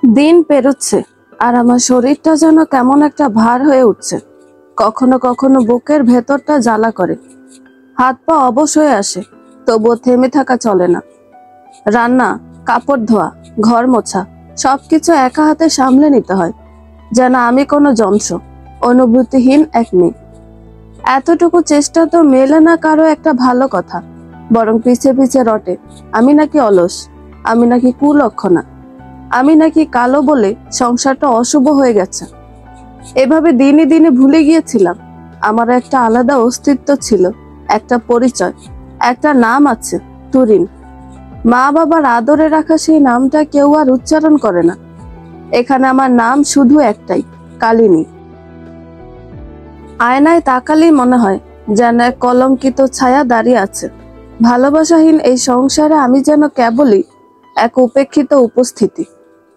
দিন পেরোচ্ছে আর আমার শরীরটা যেন কেমন একটা ভার হয়ে উঠছে। কখনো কখনো বুকের ভেতরটা জ্বালা করে, হাত পা অবশ হয়ে আসে, তবুও থেমে থাকা চলে না। রান্না, কাপড় ধোয়া, ঘর মোছা সবকিছু একা হাতে সামলে নিতে হয়, যেন আমি কোনো যন্ত্র, অনুভূতিহীন এক মেয়ে। এতটুকু চেষ্টা তো মেলে না কারো একটা ভালো কথা, বরং পিছে পিছে রটে আমি নাকি অলস, আমি নাকি কুলক্ষণা, আমি নাকি কালো বলে সংসারটা অশুভ হয়ে গেছে। এভাবে দিনে দিনে ভুলে গিয়েছিলাম আমার একটা আলাদা অস্তিত্ব ছিল, একটা পরিচয়, একটা নাম আছে, তুরিন। মা বাবার আদরে রাখা সেই নামটা কেউ আর উচ্চারণ করে না। এখানে আমার নাম শুধু একটাই, কালিনী। আয়নায় তাকালেই মনে হয় যেন এক কলঙ্কিত ছায়া দাঁড়িয়ে আছে। ভালোবাসাহীন এই সংসারে আমি যেন কেবলই এক উপেক্ষিত উপস্থিতি,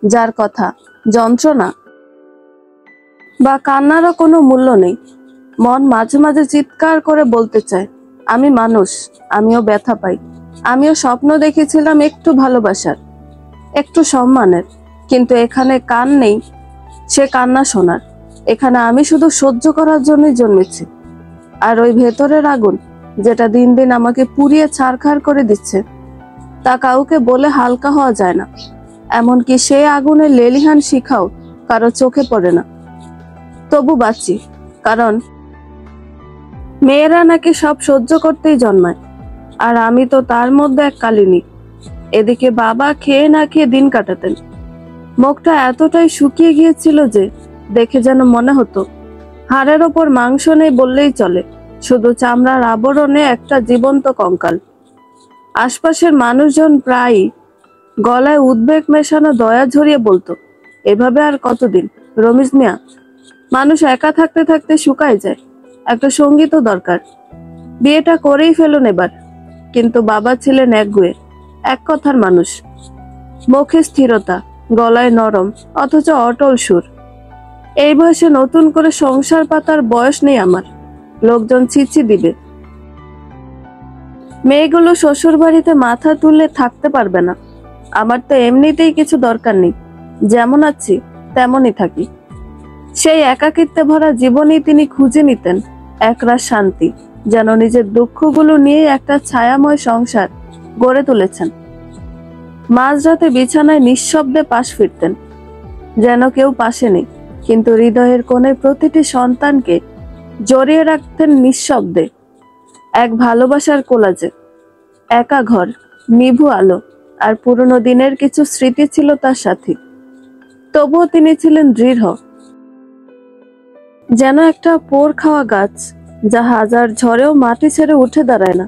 যার কথা, যন্ত্রণা বা কান্নারও কোনো মূল্য নেই। মন মাঝে মাঝে চিৎকার করে বলতে চায়, আমি মানুষ, আমিও ব্যথা পাই, আমিও স্বপ্ন দেখেছিলাম একটু ভালোবাসার, একটু সম্মানের। কিন্তু এখানে কান নেই সে কান্না শোনার। এখানে আমি শুধু সহ্য করার জন্যই জন্মেছি। আর ওই ভেতরের আগুন, যেটা দিন দিন আমাকে পুড়িয়ে ছারখার করে দিচ্ছে, তা কাউকে বলে হালকা হওয়া যায় না। এমনকি সেই আগুনের লেলিহান শিখাও কারো চোখে পড়ে না। তবু বাঁচি, কারণ মেয়েরা নাকি সব সহ্য করতেই জন্মায়, আর আমি তো তার মধ্যে এক কালিনী। এদিকে বাবা খেয়ে না খেয়ে দিন কাটাতেন। মুখটা এতটাই শুকিয়ে গিয়েছিল যে দেখে যেন মনে হতো হাড়ের ওপর মাংস নেই বললেই চলে, শুধু চামড়ার আবরণে একটা জীবন্ত কঙ্কাল। আশপাশের মানুষজন প্রায়ই গলায় উদ্বেগ মেশানো দয়া ঝরিয়ে বলতো, এভাবে আর কতদিন রমিজ মিয়া, মানুষ একা থাকতে থাকতে শুকায় যায়, একটা সঙ্গী তো দরকার, বিয়েটা করেই ফেলুন এবার। কিন্তু বাবা ছিলেন একগুঁয়ে, এক কথার মানুষ। মুখে স্থিরতা, গলায় নরম অথচ অটল সুর। এই বয়সে নতুন করে সংসার পাতার বয়স নেই আমার, লোকজন ছিছি দিবে। মেয়েগুলো শ্বশুর বাড়িতে মাথা তুলে থাকতে পারবে না। আমার তো এমনিতেই কিছু দরকার নেই, যেমন আছি তেমনই থাকি। সেই একাকিত্বে ভরা জীবনেই তিনি খুঁজে নিতেন একরাশ শান্তি, যেন নিজের দুঃখগুলো নিয়ে একটা ছায়াময় সংসার গড়ে তুলেছেন। মাঝরাতে বিছানায় নিঃশব্দে পাশ ফিরতেন, যেন কেউ পাশে নেই, কিন্তু হৃদয়ের কোণে প্রতিটি সন্তানকে জড়িয়ে রাখতেন নিঃশব্দে। এক ভালোবাসার কোলাজে, একা ঘর, নিভু আলো আর পুরনো দিনের কিছু স্মৃতি ছিল তার সাথে। তবুও তিনি ছিলেন দৃঢ়, যেন একটা পোড় খাওয়া গাছ, যা হাজার ঝড়েও মাটি ছেড়ে উঠে দাঁড়ায় না।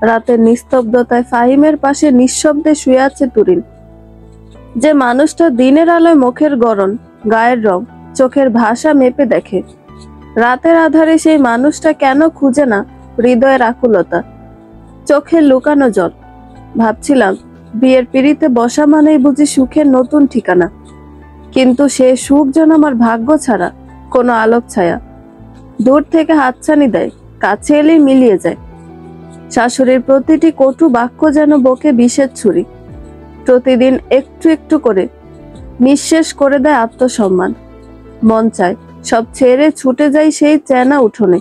রাতের নিস্তব্ধতায় ফাহিমের পাশে নিঃশব্দে শুয়ে আছে তুরিন, যে মানুষটা দিনের আলোয় মুখের গড়ন, গায়ের রং, চোখের ভাষা মেপে দেখে। রাতের আধারে সেই মানুষটা কেন খুঁজে না হৃদয়ের আকুলতা, চোখের লুকানো জল। ভাবছিলাম বিয়ের পিড়িতে বসা মানেই বুঝি সুখের নতুন ঠিকানা, কিন্তু সে সুখ যেন আমার ভাগ্য ছাড়া কোনো আলোক ছায়া। দূর থেকে হাতছানি দেয়, কাছে এলেই মিলিয়ে যায়। শাশুড়ির প্রতিটি কটু বাক্য যেন বকে বিষের ছুরি। প্রতিদিন একটু একটু করে নিঃশেষ করে দেয় আত্মসম্মান। মন চায় সব ছেড়ে ছুটে যাই সেই চেনা উঠোনে,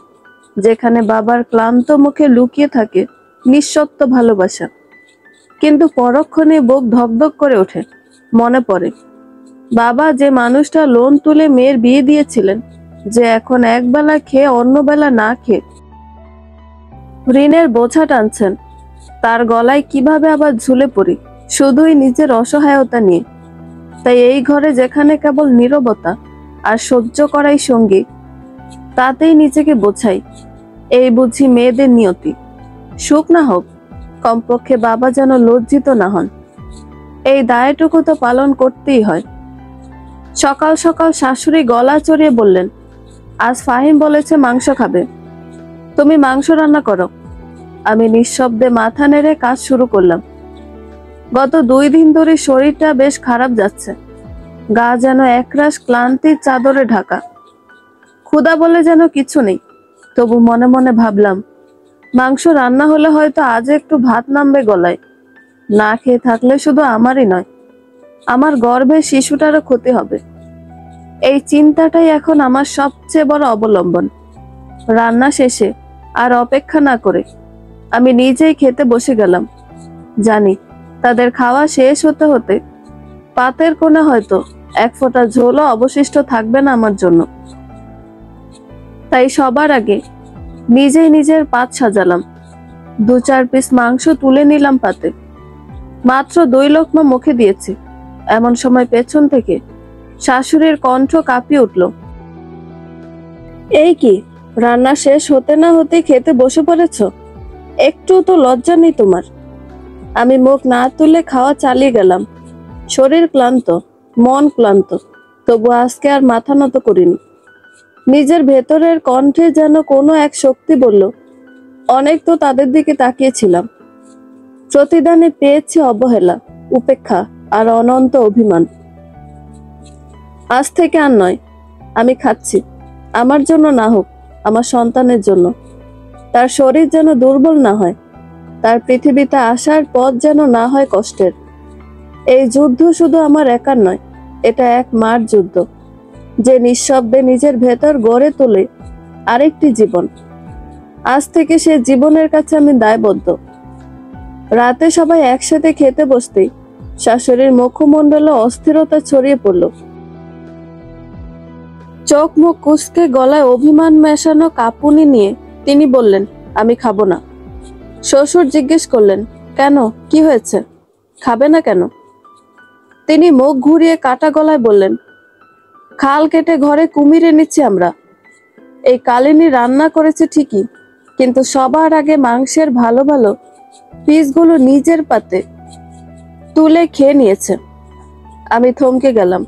যেখানে বাবার ক্লান্ত মুখে লুকিয়ে থাকে নিঃশর্ত ভালোবাসা। কিন্তু পরক্ষণে বুক ধকধক করে ওঠে। মনে পড়ে বাবা যে মানুষটা লোন তুলে মেয়ের বিয়ে দিয়েছিলেন, যে এখন একবেলা খেয়ে অন্য বেলা না খেয়ে ঋণের বোঝা টানছেন, তার গলায় কিভাবে আবার ঝুলে পড়ি শুধুই নিজের অসহায়তা নিয়ে। তাই এই ঘরে যেখানে কেবল নীরবতা আর সহ্য করাই সঙ্গী, তাতেই নিজেকে বোঝাই এই বুঝি মেয়েদের নিয়তি। সুখ না হোক, কমপক্ষে বাবা যেন লজ্জিত না হন, এই দায়টুকু তো পালন করতেই হয়। সকাল সকাল শাশুড়ি গলা চড়িয়ে বললেন, আজ ফাহিম বলেছে মাংস খাবে, তুমি মাংস রান্না করো। আমি নিঃশব্দে মাথা নেড়ে কাজ শুরু করলাম। গত 2 দিন ধরে শরীরটা বেশ খারাপ যাচ্ছে, গা যেন একরাশ ক্লান্তির চাদরে ঢাকা। ক্ষুধা বলে যেন কিছু নেই। তবু মনে মনে ভাবলাম, মাংস রান্না হলে হয়তো আজ একটু ভাত নামবে গলায়। না খেয়ে থাকলে শুধু আমারই নয়, আমার গর্ভে শিশুটারও ক্ষতি হবে। এই চিন্তাটাই এখন আমার সবচেয়ে বড় অবলম্বন। রান্না শেষে আর অপেক্ষা না করে আমি নিজেই খেতে বসে গেলাম। জানি তাদের খাওয়া শেষ হতে হতে পাতের কোণে হয়তো এক ফোঁটা ঝোলও অবশিষ্ট থাকবে না আমার জন্য। তাই সবার আগে নিজেই নিজের পাত সাজালাম। 2-4 পিস মাংস তুলে নিলাম পাতে। মাত্র 2 লোকমা মুখে দিয়েছি, এমন সময় পেছন থেকে শাশুড়ির কণ্ঠ কাঁপিয়ে উঠল। এই কি, রান্না শেষ হতে না হতে খেতে বসে পড়েছ? একটু তো লজ্জা নেই তোমার? আমি মুখ না তুলে খাওয়া চালিয়ে গেলাম। শরীর ক্লান্ত, মন ক্লান্ত, তবু আজকে আর মাথা নত করিনি। নিজের ভেতরের কণ্ঠে যেন কোনো এক শক্তি বলল, অনেক তো তাদের দিকে তাকিয়েছিলাম, প্রতিদানে পেয়েছি অবহেলা, উপেক্ষা আর অনন্ত অভিমান। আজ থেকে আর নয়, আমি খাচ্ছি আমার জন্য না হোক, আমার সন্তানের জন্য। তার শরীর যেন দুর্বল না হয়, তার পৃথিবীতে আসার পথ যেন না হয় কষ্টের। এই যুদ্ধ শুধু আমার একার নয়, এটা এক মার যুদ্ধ, যে নিঃশব্দে নিজের ভেতর গড়ে তোলে আরেকটি জীবন। আজ থেকে সে জীবনের কাছে আমি দায়বদ্ধ। রাতে সবাই একসাথে খেতে বসতেই শাশুড়ির মুখমণ্ডলে অস্থিরতা ছড়িয়ে পড়ল। চোখ মুখ কুঁচকে গলায় অভিমান মেশানো কাঁপুনি নিয়ে তিনি বললেন, আমি খাবো না। শ্বশুর জিজ্ঞেস করলেন, কেন, কি হয়েছে, খাবে না কেন? তিনি মুখ ঘুরিয়ে কাটা গলায় বললেন, খাল কেটে ঘরে কুমির এনেছি আমরা। এই কালিনী রান্না করেছে ঠিকই, কিন্তু সবার আগে মাংসের ভালো ভালো পিসগুলো নিজের পাতে তুলে খেয়ে নিয়েছে। আমি থমকে গেলাম,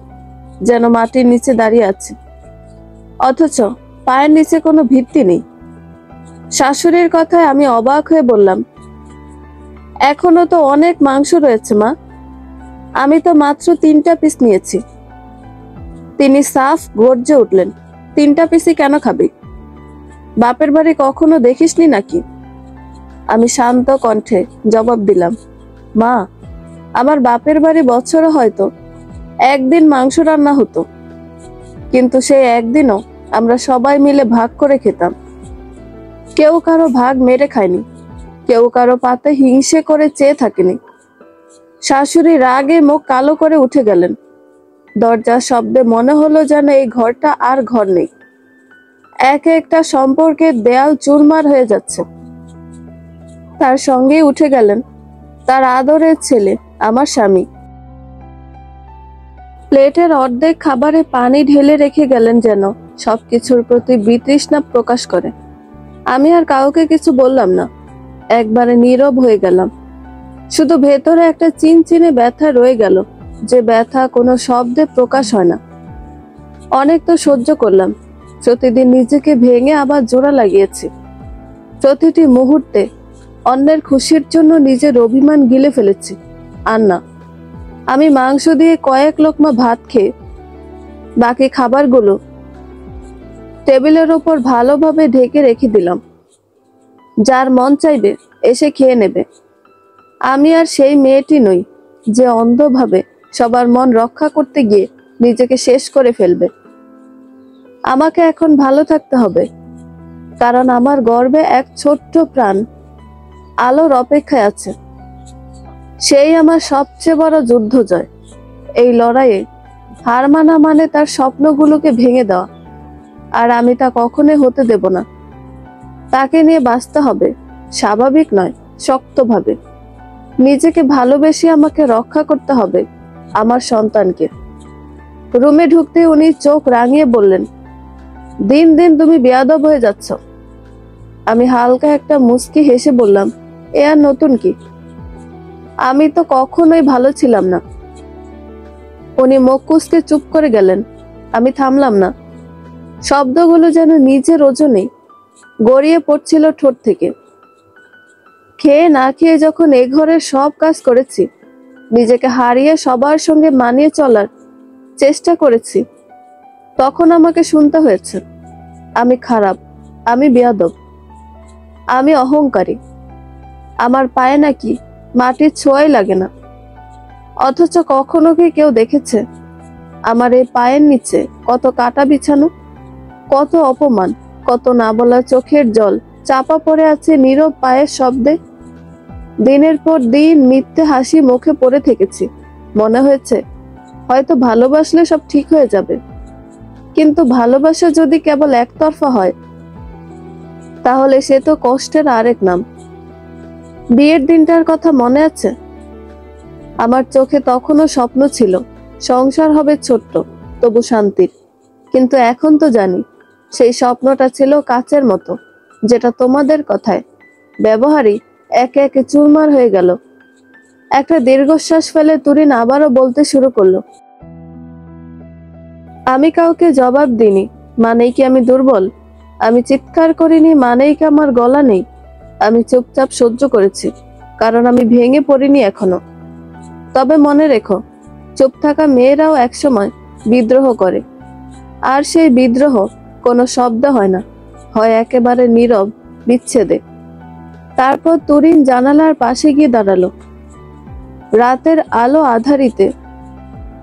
যেন মাটির নিচে দাঁড়িয়ে আছি, অথচ পায়ের নিচে কোনো ভিত্তি নেই। শাশুড়ির কথায় আমি অবাক হয়ে বললাম, এখনো তো অনেক মাংস রয়েছে মা, আমি তো মাত্র 3টা পিস নিয়েছি। তিনি সাফ গর্জে উঠলেন, 3টা পিসই কেন খাবি? বাপের বাড়ি কখনো দেখিসনি নাকি? আমি শান্ত কণ্ঠে জবাব দিলাম, মা, আমার বাপের বাড়ি বছরে হয়তো একদিন মাংস রান্না হতো, কিন্তু সেই একদিনও আমরা সবাই মিলে ভাগ করে খেতাম। কেউ কারো ভাগ মেরে খায়নি, কেউ কারো পাতে হিংসে করে চেয়ে থাকেনি। শাশুড়ি রাগে মুখ কালো করে উঠে গেলেন। দরজার শব্দে মনে হলো যেন এই ঘরটা আর ঘর নেই। এক একটা সম্পর্কের দেয়াল চুরমার হয়ে যাচ্ছে। তার সঙ্গেই উঠে গেলেন তার আদরের ছেলে, আমার স্বামী। প্লেটের অর্ধেক খাবারে পানি ঢেলে রেখে গেলেন, যেন সবকিছুর প্রতি বিতৃষ্ণা প্রকাশ করে। আমি আর কাউকে কিছু বললাম না, একবারে নীরব হয়ে গেলাম। শুধু ভেতরে একটা চিনচিনে ব্যথা রয়ে গেল, যে ব্যথা কোনো শব্দে প্রকাশ হয় না। অনেক তো সহ্য করলাম, প্রতিদিন নিজেকে ভেঙে আবার জোড়া লাগিয়েছি। প্রতিটি মুহূর্তে অন্যের খুশির জন্য নিজের অভিমান গিলে ফেলেছি। আর না, আমি মাংস দিয়ে কয়েক লোকমা ভাত খেয়ে বাকি খাবারগুলো টেবিলের ওপর ভালোভাবে ঢেকে রেখে দিলাম। যার মন চাইবে এসে খেয়ে নেবে। আমি আর সেই মেয়েটি নই যে অন্ধভাবে সবার মন রক্ষা করতে গিয়ে নিজেকে শেষ করে ফেলবে। আমাকে এখন ভালো থাকতে হবে, কারণ আমার গর্ভে এক ছোট্ট প্রাণ আলোর অপেক্ষায় আছে। সেই আমার সবচেয়ে বড় যুদ্ধ জয়। এই লড়াইয়ে হার মানা মানে তার স্বপ্নগুলোকে ভেঙে দেওয়া, আর আমি তা কখনোই হতে দেব না। তাকে নিয়ে বাঁচতে হবে, স্বাভাবিক নয়, শক্তভাবে। নিজেকে ভালোবেসে আমাকে রক্ষা করতে হবে আমার সন্তানকে। রুমে ঢুকতে উনি চোখ রাঙিয়ে বললেন, দিন দিন তুমি বেয়াদব হয়ে যাচ্ছ। আমি হালকা একটা মুচকি হেসে বললাম, এ আর নতুন কি? আমি তো কখনোই ভালো ছিলাম না। উনি মুখ কুঁচকে চুপ করে গেলেন। আমি থামলাম না। শব্দগুলো যেন নিজের ওজনে গড়িয়ে পড়ছিল ঠোঁট থেকে। খেয়ে না খেয়ে যখন এ ঘরের সব কাজ করেছি, নিজেকে হারিয়ে সবার সঙ্গে মানিয়ে চলার চেষ্টা করেছি, তখন আমাকে শুনতে হয়েছে, আমি খারাপ, আমি বেয়াদব, আমি অহংকারী, আমার পায়ে নাকি মাটির ছোঁয়াই লাগে না। অথচ কখনো কি কেউ দেখেছে আমার এই পায়ের নিচে কত কাটা বিছানো, কত অপমান, কত না বলা চোখের জল চাপা পড়ে আছে নীরব পায়ের শব্দে। দিনের পর দিন মিথ্যে হাসি মুখে পড়ে থেকেছি, মনে হয়েছে হয়তো ভালোবাসলে সব ঠিক হয়ে যাবে। কিন্তু ভালোবাসা যদি কেবল একতরফা হয় তাহলে সে তো কষ্টের আরেক নাম। বিয়ের দিনটার কথা মনে আছে? আমার চোখে তখনও স্বপ্ন ছিল সংসার হবে ছোট্ট তবু শান্তির, কিন্তু এখন তো জানি সেই স্বপ্নটা ছিল কাচের মতো, যেটা তোমাদের কথায় ব্যবহারই একে একে চুরমার হয়ে গেল। একটা দীর্ঘশ্বাস ফেলে তুরিন আবারও বলতে শুরু করলো, আমি কাউকে জবাব দিইনি মানেই কি আমি দুর্বল? আমি চিৎকার করিনি মানেই কি আমার গলা নেই? আমি চুপচাপ সহ্য করেছি কারণ আমি ভেঙে পড়িনি এখনো। তবে মনে রেখো, চুপ থাকা মেয়েরাও একসময় বিদ্রোহ করে, আর সেই বিদ্রোহ কোনো শব্দ হয় না, হয় একেবারে নীরব বিচ্ছেদে। তারপর তুরিন জানালার পাশে গিয়ে দাঁড়ালো। রাতের আলো আধারিতে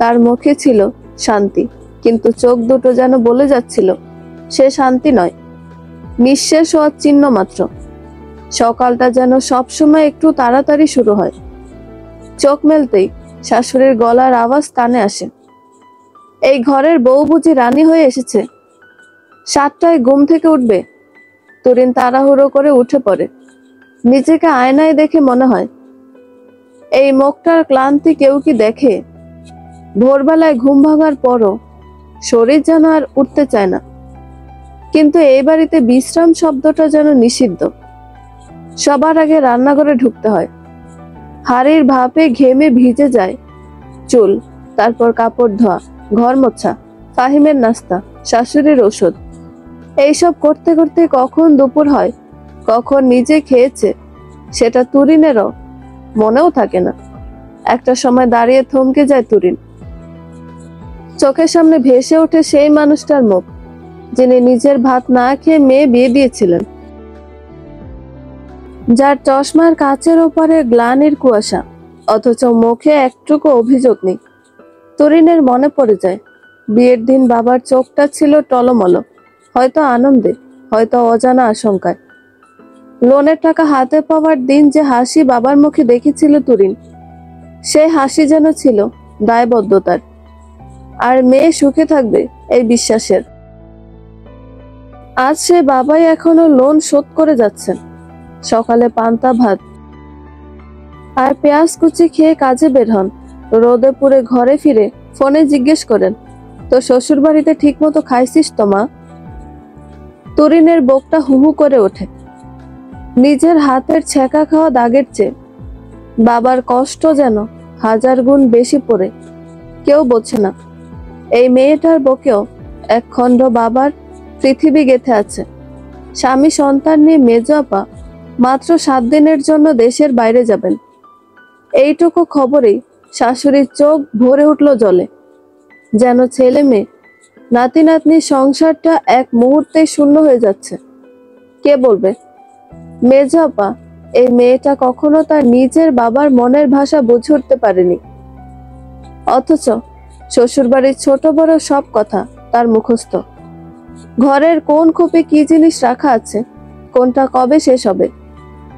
তার মুখে ছিল শান্তি, কিন্তু চোখ দুটো যেন বলে যাচ্ছিল সে শান্তি নয়, নিঃশেষ হওয়ার চিহ্ন মাত্র। সকালটা যেন সবসময় একটু তাড়াতাড়ি শুরু হয়। চোখ মেলতেই শাশুড়ির গলার আওয়াজ কানে আসে, এই ঘরের বউ বুঝি রানী হয়ে এসেছে? 7টায় ঘুম থেকে উঠবে? তুরিন তাড়াহুড়ো করে উঠে পড়ে। নিজেকে আয়নায় দেখে মনে হয়, এই মুখটার ক্লান্তি কেউ কি দেখে? ভোরবেলায় ঘুম ভাঙার পরও শরীর যেন আর উঠতে চায় না, কিন্তু এই বাড়িতে বিশ্রাম শব্দটা যেন নিষিদ্ধ। সবার আগে রান্নাঘরে ঢুকতে হয়। হাড়ির ভাপে ঘেমে ভিজে যায় চুল, তারপর কাপড় ধোয়া, ঘর মোছা, ফাহিমের নাস্তা, শাশুড়ির ওষুধ। এইসব করতে করতে কখন দুপুর হয়, কখন নিজে খেয়েছে সেটা তুরিনেরও মনেও থাকে না। একটা সময় দাঁড়িয়ে থমকে যায় তুরিন। চোখের সামনে ভেসে ওঠে সেই মানুষটার মুখ যিনি নিজের ভাত না খেয়ে মেয়ে বিয়ে দিয়েছিলেন, যার চশমার কাচের ওপরে গ্লানির কুয়াশা, অথচ মুখে একটুকু অভিযোগ নেই। তুরিনের মনে পড়ে যায় বিয়ের দিন বাবার চোখটা ছিল টলমল, হয়তো আনন্দে, হয়তো অজানা আশঙ্কায়। লোনের টাকা হাতে পাওয়ার দিন যে হাসি বাবার মুখে দেখেছিল তুরিন, সেই হাসি যেন ছিল দায়বদ্ধতার, আর মেয়ে সুখে থাকবে এই বিশ্বাসের। আজ সে বাবাই এখনো লোন শোধ করে যাচ্ছেন। সকালে পান্তা ভাত আর পেঁয়াজ কুচি খেয়ে কাজে বের হন। রোদে পুড়ে ঘরে ফিরে ফোনে জিজ্ঞেস করেন, তো শ্বশুর বাড়িতে ঠিক মতো খাইছিস তো মা? তুরিনের বুকটা হুহু করে ওঠে। নিজের হাতের ছেঁকা খাওয়া দাগের চেয়ে বাবার কষ্ট যেন 1000 গুণ বেশি পড়ে। কেউ বোঝে না এই মেয়েটার বুকেও এক খণ্ড বাবার পৃথিবী গেঁথে আছে। স্বামী সন্তান নিয়ে মেজ আপা মাত্র 7 দিনের জন্য দেশের বাইরে যাবেন। এইটুকু খবরেই শাশুড়ির চোখ ভরে উঠল জলে, যেন ছেলে মেয়ে নাতি নাতনির সংসারটা এক মুহূর্তেই শূন্য হয়ে যাচ্ছে। কে বলবে মেজ আপা এই মেয়েটা কখনো তার নিজের বাবার মনের ভাষা বুঝে উঠতে পারেনি, অথচ শ্বশুরবাড়ির ছোট বড় সব কথা তার মুখস্থ। ঘরের কোন খোপে কি জিনিস রাখা আছে, কোনটা কবে শেষ হবে,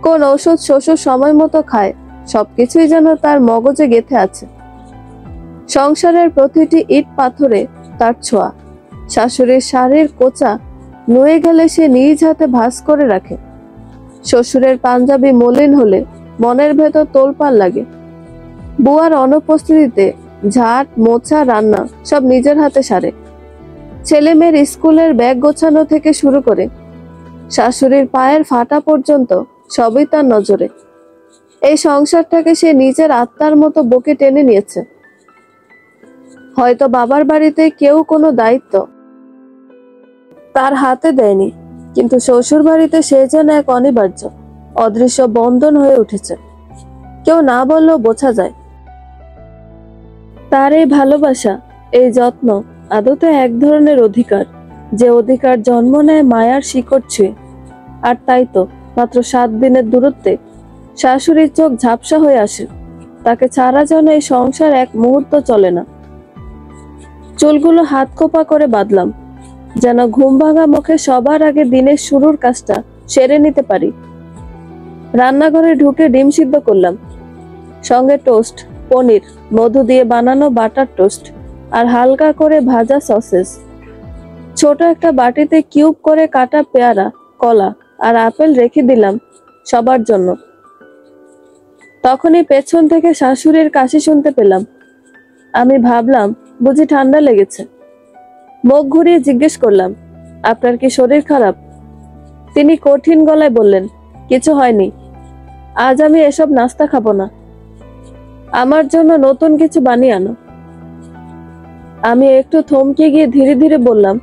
কোন ঔষধ শ্বশুর সময় মতো খায়, সবকিছুই যেন তার মগজে গেঁথে আছে। সংসারের প্রতিটি ইট পাথরে তার ছোঁয়া। শাশুড়ির শাড়ির কোচা নুয়ে গেলে সে নিজ হাতে ভাঁজ করে রাখে। শ্বশুরের পাঞ্জাবি মলিন হলে মনের ভেতর তোলপাড় লাগে। বুয়ার অনুপস্থিতিতে ঝাঁট মোছা রান্না সব নিজের হাতে সারে। ছেলে মেয়ের স্কুলের ব্যাগ গোছানো থেকে শুরু করে শাশুড়ির পায়ের ফাটা পর্যন্ত সবই তার নজরে। এই সংসারটাকে সে নিজের আত্মার মতো বুকে টেনে নিয়েছে। হয়তো বাবার বাড়িতে কেউ কোনো দায়িত্ব তার হাতে দেয়নি, কিন্তু শ্বশুর বাড়িতে সে যেন এক অনিবার্য অদৃশ্য বন্ধন হয়ে উঠেছে। কেউ না বললেও বোঝা যায় তার এই ভালোবাসা, এই যত্ন আদতে এক ধরনের অধিকার, যে অধিকার জন্ম নেয় মায়ার শিকড় ছুঁয়ে। আর তাই তো মাত্র 7 দিনের দূরত্বে শাশুড়ির চোখ ঝাপসা হয়ে আসে। তাকে ছাড়া যেন এই সংসার এক মুহূর্ত চলে না। চুলগুলো হাত খোপা করে বাঁধলাম, যেন ঘুম ভাঙা মুখে সবার আগে দিনের শুরুর কাজটা সেরে নিতে পারি। রান্নাঘরে ঢুকে ডিম সিদ্ধ করলাম, সঙ্গে টোস্ট, পনির, মধু দিয়ে বানানো বাটার টোস্ট আর হালকা করে ভাজা সসেস। ছোট একটা বাটিতে কিউব করে কাটা পেয়ারা, কলা আর আপেল রেখে দিলাম সবার জন্য। তখনই পেছন থেকে শাশুড়ির কাশি শুনতে পেলাম। আমি ভাবলাম বুঝি ঠান্ডা লেগেছে। মুখ ঘুরিয়ে জিজ্ঞেস করলাম, আপনার কি শরীর খারাপ? তিনি কঠিন গলায় বললেন, কিছু হয়নি, আজ আমি এসব নাস্তা খাবো না, আমার জন্য নতুন কিছু বানিয়ে আনো। আমি একটু থমকে গিয়ে ধীরে ধীরে বললাম,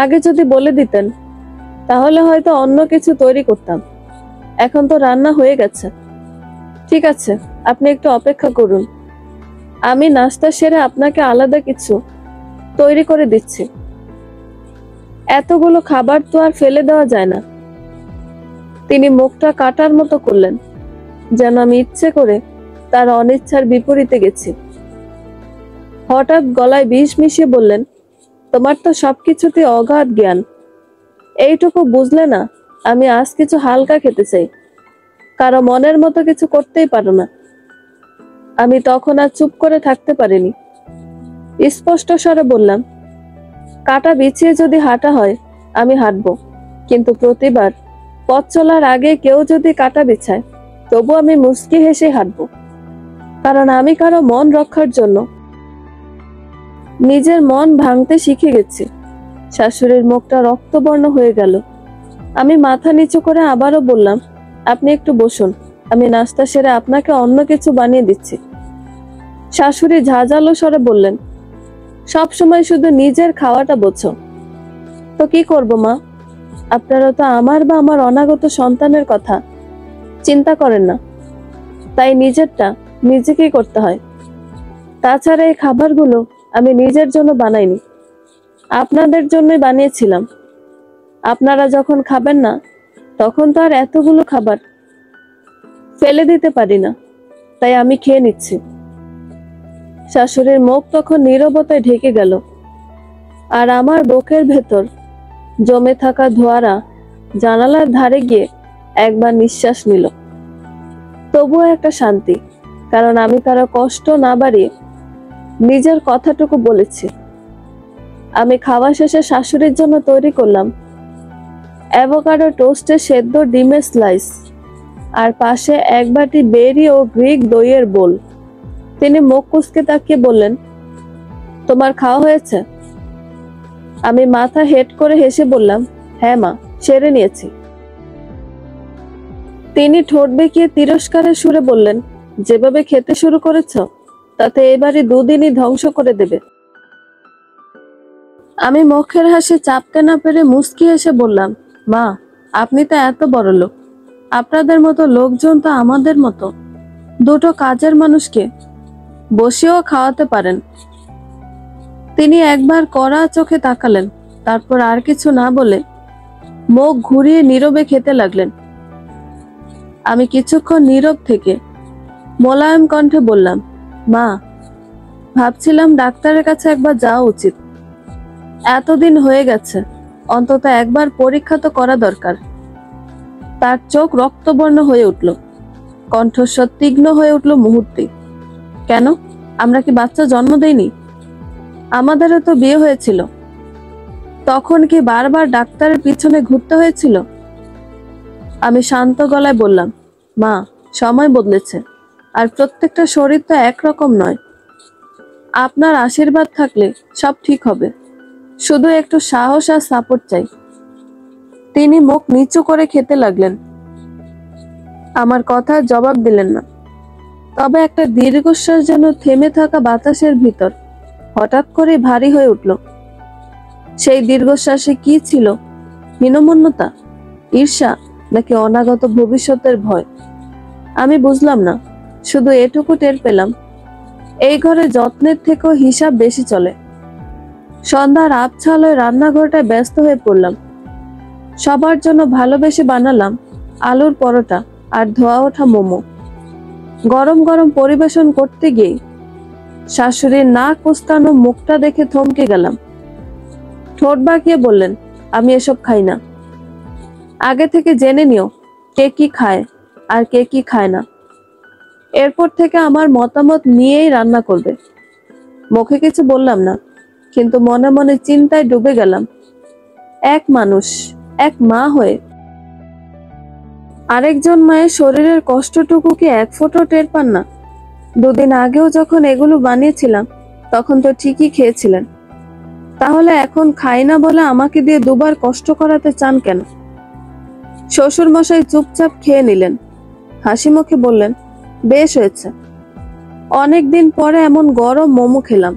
আগে যদি বলে দিতেন তাহলে হয়তো অন্য কিছু তৈরি করতাম, এখন তো রান্না হয়ে গেছে। ঠিক আছে, আপনি একটু অপেক্ষা করুন, আমি নাস্তা সেরে আপনাকে আলাদা কিছু তৈরি করে দিচ্ছি। এতগুলো খাবার তো আর ফেলে দেওয়া যায় না। তিনি মুখটা কাটার মতো করলেন, যেন আমি ইচ্ছে করে তার অনিচ্ছার বিপরীতে গেছি। হঠাৎ গলায় বিষ মিশিয়ে বললেন, তোমার তো সবকিছুতে অগাধ জ্ঞান, এইটুকু বুঝলে না আমি আজ কিছু হালকা খেতে চাই, কারো মনের মতো কিছু করতেই পারো না। আমি তখন আর চুপ করে থাকতে পারিনি, স্পষ্ট স্বরে বললাম, কাটা বিছিয়ে যদি হাঁটা হয় আমি হাঁটবো, কিন্তু প্রতিবার পথ চলার আগে কেউ যদি কাটা বিছায় তবু আমি মুচকি হেসে হাঁটবো, কারণ আমি কারো মন রক্ষার জন্য নিজের মন ভাঙতে শিখে গেছি। শাশুড়ির মুখটা রক্তবর্ণ হয়ে গেল। আমি মাথা নিচু করে আবারও বললাম, আপনি একটু বসুন, আমি নাস্তা সেরে আপনাকে অন্য কিছু বানিয়ে দিচ্ছি। শাশুড়ি ঝাঁঝালো স্বরে বললেন, সব সময় শুধু নিজের খাওয়াটা বোঝো, তো কি করব মা, আপনারা তো আমার বা আমার অনাগত সন্তানের কথা চিন্তা করেন না, তাই নিজেরটা নিজেকেই করতে হয়। তাছাড়া এই খাবারগুলো আমি নিজের জন্য বানাইনি, আপনাদের জন্যই বানিয়েছিলাম। আপনারা যখন খাবেন না তখন তো আর এতগুলো খাবার ফেলে দিতে পারি না, তাই আমি খেয়ে নিচ্ছি। শাশুড়ির মুখ তখন নীরবতায় ঢেকে গেল, আর আমার বুকের ভেতর জমে থাকা ধোঁয়ারা জানালার ধারে গিয়ে একবার নিঃশ্বাস নিল। তবুও একটা শান্তি, কারণ আমি কারো কষ্ট না বাড়িয়ে নিজের কথাটুকু বলেছি। আমি খাওয়া শেষে শাশুড়ির জন্য তৈরি করলাম অ্যাভোকাডো টোস্টে সেদ্ধ ডিমের স্লাইস, আর পাশে এক বাটি বেরি ও গ্রিক দইয়ের বোল। তিনি মুখ কুঁচকে তাকিয়ে বললেন, তোমার খাওয়া হয়েছে? আমি মাথা হেট করে হেসে বললাম, হ্যাঁ মা, সেরে নিয়েছি। তিনি ঠোঁট বেঁকিয়ে তিরস্কারের সুরে বললেন, যেভাবে খেতে শুরু করেছ তাতে এবারই দুদিনই ধ্বংস করে দেবে। আমি মুখের হাসি চাপতে না পেরে মুচকি হেসে বললাম, মা, আপনি তো এত বড় লোক, আপনাদের মতো লোকজন তো আমাদের মতো দুটো কাজের মানুষকে বসেও খাওয়াতে পারেন। তিনি একবার কড়া চোখে তাকালেন, তারপর আর কিছু না বলে মুখ ঘুরিয়ে নীরবে খেতে লাগলেন। আমি কিছুক্ষণ নীরব থেকে মোলায়েম কণ্ঠে বললাম, মা, ভাবছিলাম ডাক্তারের কাছে একবার যাওয়া উচিত, এতদিন হয়ে গেছে, অন্তত একবার পরীক্ষা তো করা দরকার। তার চোখ রক্তবর্ণ হয়ে উঠল, কণ্ঠস্বর তীক্ষ্ণ হয়ে উঠল মুহূর্তে। কেন, আমরা কি বাচ্চা জন্ম দেইনি? আমাদেরও তো বিয়ে হয়েছিল, তখন কি বারবার ডাক্তারের পিছনে ঘুরতে হয়েছিল? আমি শান্ত গলায় বললাম, মা, সময় বদলেছে, আর প্রত্যেকটা শরীর তো একরকম নয়। আপনার আশীর্বাদ থাকলে সব ঠিক হবে, শুধু একটু সাহস আর সাপোর্ট চাই। তিনি মুখ নিচু করে খেতে লাগলেন, আমার কথার জবাব দিলেন না। তবে একটা দীর্ঘশ্বাস যেন থেমে থাকা বাতাসের ভিতর হঠাৎ করে ভারী হয়ে উঠল। সেই দীর্ঘশ্বাসে কি ছিল? হীনমন্যতা, ঈর্ষা, নাকি অনাগত ভবিষ্যতের ভয়? আমি বুঝলাম না, শুধু এটুকু টের পেলাম, এই ঘরে যত্নের থেকেও হিসাব বেশি চলে। সন্ধ্যার আবছালোয় রান্নাঘরটায় ব্যস্ত হয়ে পড়লাম। সবার জন্য ভালোবেসে বানালাম আলুর পরোটা আর ধোয়া ওঠা মোমো। গরম গরম পরিবেশন করতে গিয়ে শাশুড়ির নাক কুঁচকানো মুখটা দেখে থমকে গেলাম। ঠোঁট বাঁকিয়ে বললেন, আমি এসব খাই না। আগে থেকে জেনে নিও কে কি খায় আর কে কি খায় না। এরপর থেকে আমার মতামত নিয়েই রান্না করবে। মুখে কিছু বললাম না, কিন্তু মনে মনে চিন্তায় ডুবে গেলাম। এক মানুষ, এক মা হয়ে আরেকজন মায়ের শরীরের কষ্টটুকু কি এক ফোঁটা টের পান না? দুদিন আগেও যখন এগুলো বানিয়েছিলাম তখন তো ঠিকই খেয়েছিলেন, তাহলে এখন খাই না বলে আমাকে দিয়ে দুবার কষ্ট করাতে চান কেন? শ্বশুর মশাই চুপচাপ খেয়ে নিলেন, হাসি মুখে বললেন, বেশ হয়েছে। অনেকদিন পরে এমন গরম মোমো খেলাম।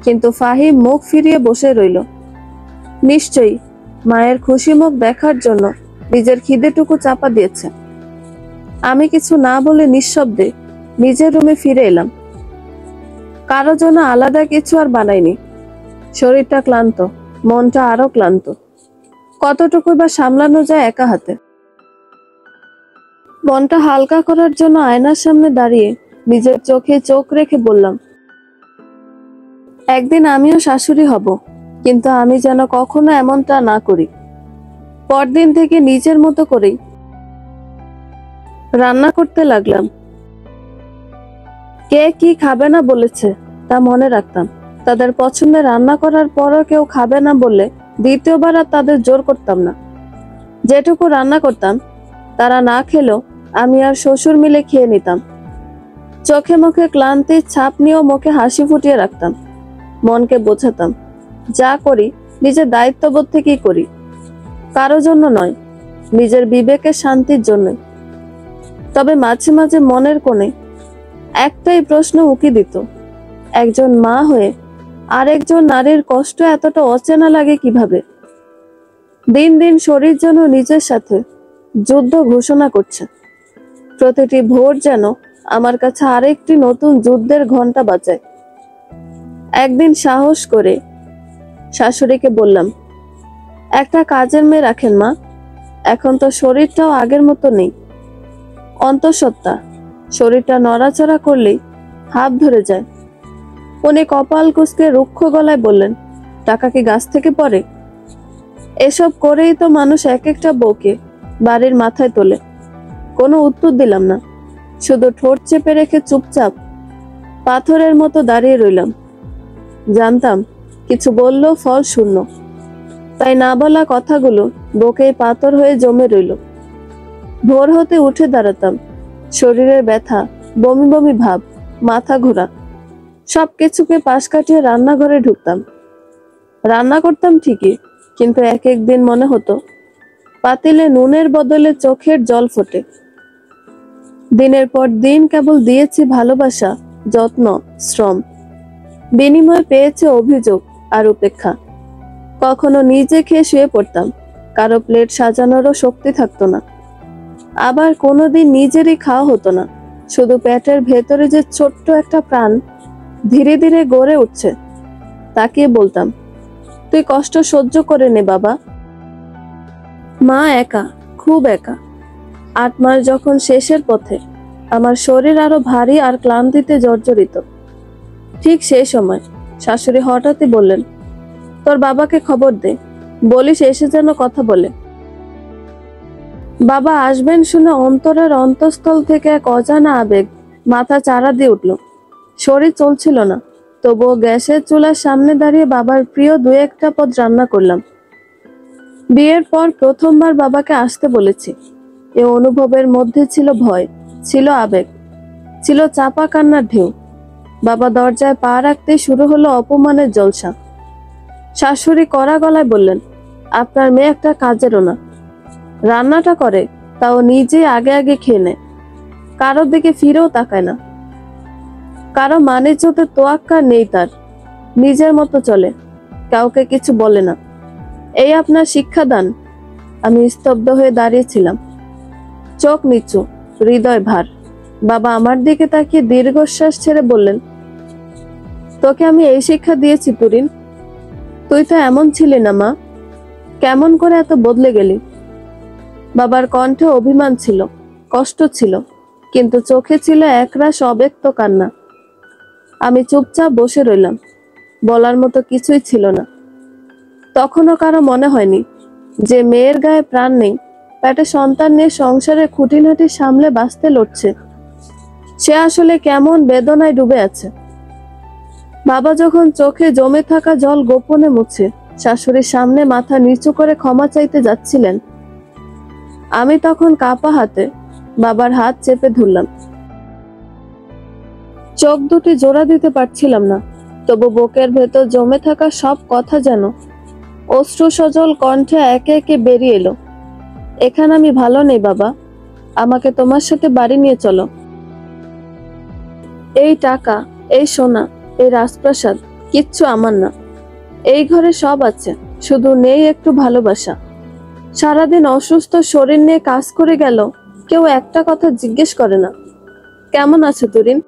কিন্তু ফাহিম মুখ ফিরিয়ে বসে রইল। নিশ্চয়ই মায়ের খুশি মুখ দেখার জন্য নিজের খিদেটুকু চাপা দিয়েছে। আমি কিছু না বলে নিঃশব্দে নিজের রুমে ফিরে এলাম। কারো জন্য আলাদা কিছু আর বানাইনি। শরীরটা ক্লান্ত, মনটা আরো ক্লান্ত। কতটুকু বা সামলানো যায় একা হাতে। মনটা হালকা করার জন্য আয়নার সামনে দাঁড়িয়ে নিজের চোখে চোখ রেখে বললাম, একদিন আমিও শাশুড়ি হব, কিন্তু আমি যেন কখনো এমনটা না করি। পরদিন থেকে নিজের মতো করেই রান্না করতে লাগলাম। কে কি খাবে না বলেছে তা মনে রাখতাম। তাদের পছন্দে রান্না করার পরও কেউ খাবে না বললে দ্বিতীয়বার আর তাদের জোর করতাম না। যেটুকু রান্না করতাম তারা না খেলেও আমি আর শ্বশুর মিলে খেয়ে নিতাম। চোখে মুখে ক্লান্তির ছাপ নিয়েও মুখে হাসি ফুটিয়ে রাখতাম। মনকে বোঝাতাম, যা করি নিজের দায়িত্ববোধ থেকেই করি, কারো জন্য নয়, নিজের বিবেকের শান্তির জন্য। তবে মাঝে মাঝে মনের কোণে একটাই প্রশ্ন উকি দিত, একজন মা হয়ে আরেকজন নারীর কষ্ট এতটা অচেনা লাগে কিভাবে? দিন দিন শরীর যেন নিজের সাথে যুদ্ধ ঘোষণা করছে। প্রতিটি ভোর যেন আমার কাছে আরেকটি নতুন যুদ্ধের ঘন্টা বাজায়। একদিন সাহস করে শাশুড়িকে বললাম, একটা কাজের মেয়ে রাখেন মা, এখন তো শরীরটাও আগের মতো নেই। অন্তঃসত্ত্বা শরীরটা নড়াচড়া করলেই হাঁপ ধরে যায়। উনি কপাল কুঁচকে রুক্ষ গলায় বললেন, টাকা কি গাছ থেকে পড়ে? এসব করেই তো মানুষ এক একটা বউকে বাড়ির মাথায় তোলে। কোনো উত্তর দিলাম না, শুধু ঠোঁট চেপে রেখে চুপচাপ পাথরের মতো দাঁড়িয়ে রইলাম। জানতাম কিছু বললেও ফল শূন্য, তাই না বলা কথাগুলো বুকেই পাথর হয়ে জমে রইল। ভোর হতে উঠে দাঁড়াতাম, শরীরের ব্যথা, বমি বমি ভাব, মাথা ঘোরা, সবকিছুকে পাশ কাটিয়ে রান্নাঘরে ঢুকতাম। রান্না করতাম ঠিকই, কিন্তু এক এক দিন মনে হতো পাতিলে নুনের বদলে চোখের জল ফোটে। দিনের পর দিন কেবল দিয়েছি ভালোবাসা, যত্ন, শ্রম, বিনিময়ে পেয়েছে অভিযোগ আর উপেক্ষা। কখনো নিজে খেয়ে শুয়ে পড়তাম, কারো প্লেট সাজানোরও শক্তি থাকতো না। আবার কোনোদিন নিজেরই খাওয়া হতো না, শুধু পেটের ভেতরে যে ছোট্ট একটা প্রাণ ধীরে ধীরে গড়ে উঠছে তাকিয়ে বলতাম, তুই কষ্ট সহ্য করে নে বাবা। মা একা, খুব একা। 8 মাস যখন শেষের পথে, আমার শরীর আরো ভারী আর ক্লান্তিতে জর্জরিত। ঠিক সেই সময় শাশুড়ি হঠাৎই বললেন, তোর বাবাকে খবর দে, বলিস এসে যেন কথা বলে। বাবা আসবেন শুনে অন্তরের অন্তঃস্থল থেকে এক অজানা আবেগ মাথা চাড়া দিয়ে উঠল। শরীর চলছিল না, তবুও গ্যাসের চুলার সামনে দাঁড়িয়ে বাবার প্রিয় 2-1টা পদ রান্না করলাম। বিয়ের পর প্রথমবার বাবাকে আসতে বলেছি। এ অনুভবের মধ্যে ছিল ভয়, ছিল আবেগ, ছিল চাপা কান্নার ঢেউ। বাবা দরজায় পা রাখতেই শুরু হলো অপমানের জলসা। শাশুড়ি কড়া গলায় বললেন, আপনার মেয়ে একটা কাজেরও না, রান্নাটা করে তাও নিজে আগে আগে খেয়ে নেয়, কারোর দিকে ফিরেও তাকায় না, কারো মানিজ্যতে তোয়াক্কা নেই তার, নিজের মতো চলে, কাউকে কিছু বলে না। এই আপনার শিক্ষাদান? আমি স্তব্ধ হয়ে দাঁড়িয়েছিলাম, চোখ নিচু, হৃদয় ভার। বাবা আমার দিকে তাকিয়ে দীর্ঘশ্বাস ছেড়ে বললেন, তোকে আমি এই শিক্ষা দিয়েছি তুরিন? তুই তো এমন ছিলি না মা, কেমন করে এত বদলে গেলি? বাবার কণ্ঠে অভিমান ছিল, কষ্ট ছিল, কিন্তু চোখে ছিল একরাশ অব্যক্ত কান্না। আমি চুপচাপ বসে রইলাম, বলার মতো কিছুই ছিল না। তখনও কারো মনে হয়নি যে মেয়ের গায়ে প্রাণ নেই, পেটে সন্তান নিয়ে সংসারে খুঁটিনাটি সামলে বাঁচতে লড়ছে, সে আসলে কেমন বেদনায় ডুবে আছে। বাবা যখন চোখে জমে থাকা জল গোপনে মুছে শাশুড়ির সামনে মাথা নিচু করে ক্ষমা চাইতে যাচ্ছিলেন, আমি তখন কাঁপা হাতে বাবার হাত চেপে ধরলাম। চোখ দুটি জোড়া দিতে পারছিলাম না, তবু বুকের ভেতর জমে থাকা সব কথা যেন অশ্রু সজল কণ্ঠে একে একে বেরিয়ে এলো। এখানে আমি ভালো নেই বাবা, আমাকে তোমার সাথে বাড়ি নিয়ে চলো। এই টাকা, এই সোনা, এই রাজপ্রাসাদ কিচ্ছু আমার না। এই ঘরে সব আছে, শুধু নেই একটু ভালোবাসা। সারাদিন অসুস্থ শরীর নিয়ে কাজ করে গেল, কেউ একটা কথা জিজ্ঞেস করে না, কেমন আছে তুরিন?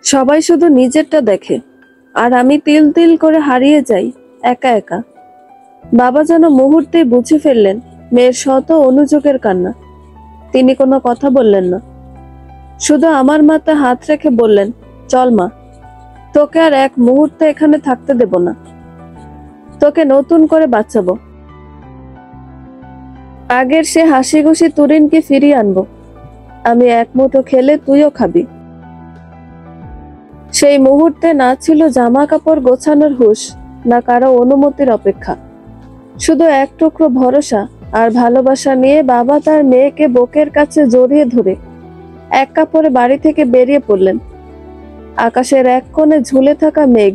সবাই শুধু নিজেরটা দেখে, আর আমি তিল তিল করে হারিয়ে যাই একা একা। বাবা যেন মুহূর্তে বুঝে ফেললেন মেয়ের শত অনুযোগের কান্না। তিনি কোনো কথা বললেন না, শুধু আমার মাথায় হাত রেখে বললেন, চল মা, তোকে আর এক মুহূর্তে এখানে থাকতে দেব না, তোকে নতুন করে বাঁচাবো। আগের সে হাসি খুশি তুরিনকে ফিরিয়ে আনবো। আমি এক মুঠো খেলে তুইও খাবি। সেই মুহূর্তে না ছিল জামা কাপড় গোছানোর হুঁশ, না কারো অনুমতির অপেক্ষা, শুধু এক টুকরো ভরসা আর ভালোবাসা নিয়ে বাবা তার মেয়েকে বুকের কাছে জড়িয়ে ধরে এক কাপড়ে বাড়ি থেকে বেরিয়ে পড়লেন। আকাশের এক কোণে ঝুলে থাকা মেঘ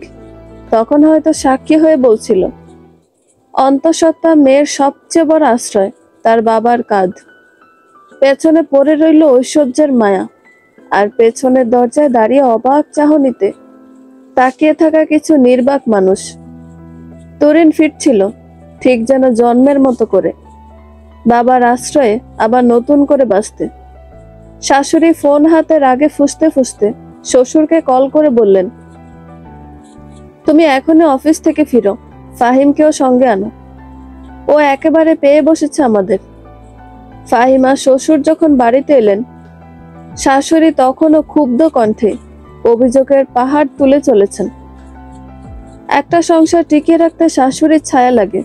তখন হয়তো সাক্ষী হয়ে বলছিল, অন্তঃসত্ত্বা মেয়ের সবচেয়ে বড় আশ্রয় তার বাবার কাঁধ। পেছনে পড়ে রইল ঐশ্বর্যের মায়া, আর পেছনের দরজায় দাঁড়িয়ে অবাক চাহনিতে তাকিয়ে থাকা কিছু নির্বাক মানুষ। তুরিন ফিরছিল ঠিক যেন জন্মের মতো করে, বাবার আশ্রয়ে আবার নতুন করে বাঁচতে। শাশুড়ি ফোন হাতে রাগে ফুঁসতে ফুঁসতে শ্বশুরকে কল করে বললেন, তুমি এখনই অফিস থেকে ফিরো, ফাহিমকেও সঙ্গে আনো, ও একেবারে পেয়ে বসেছে আমাদের। ফাহিমা শ্বশুর যখন বাড়িতে এলেন, শাশুড়ি তখনও ক্ষুব্ধ কণ্ঠে অভিযোগের পাহাড় তুলে চলেছেন। একটা সংসার টিকিয়ে রাখতে শাশুড়ির ছায়া লাগে,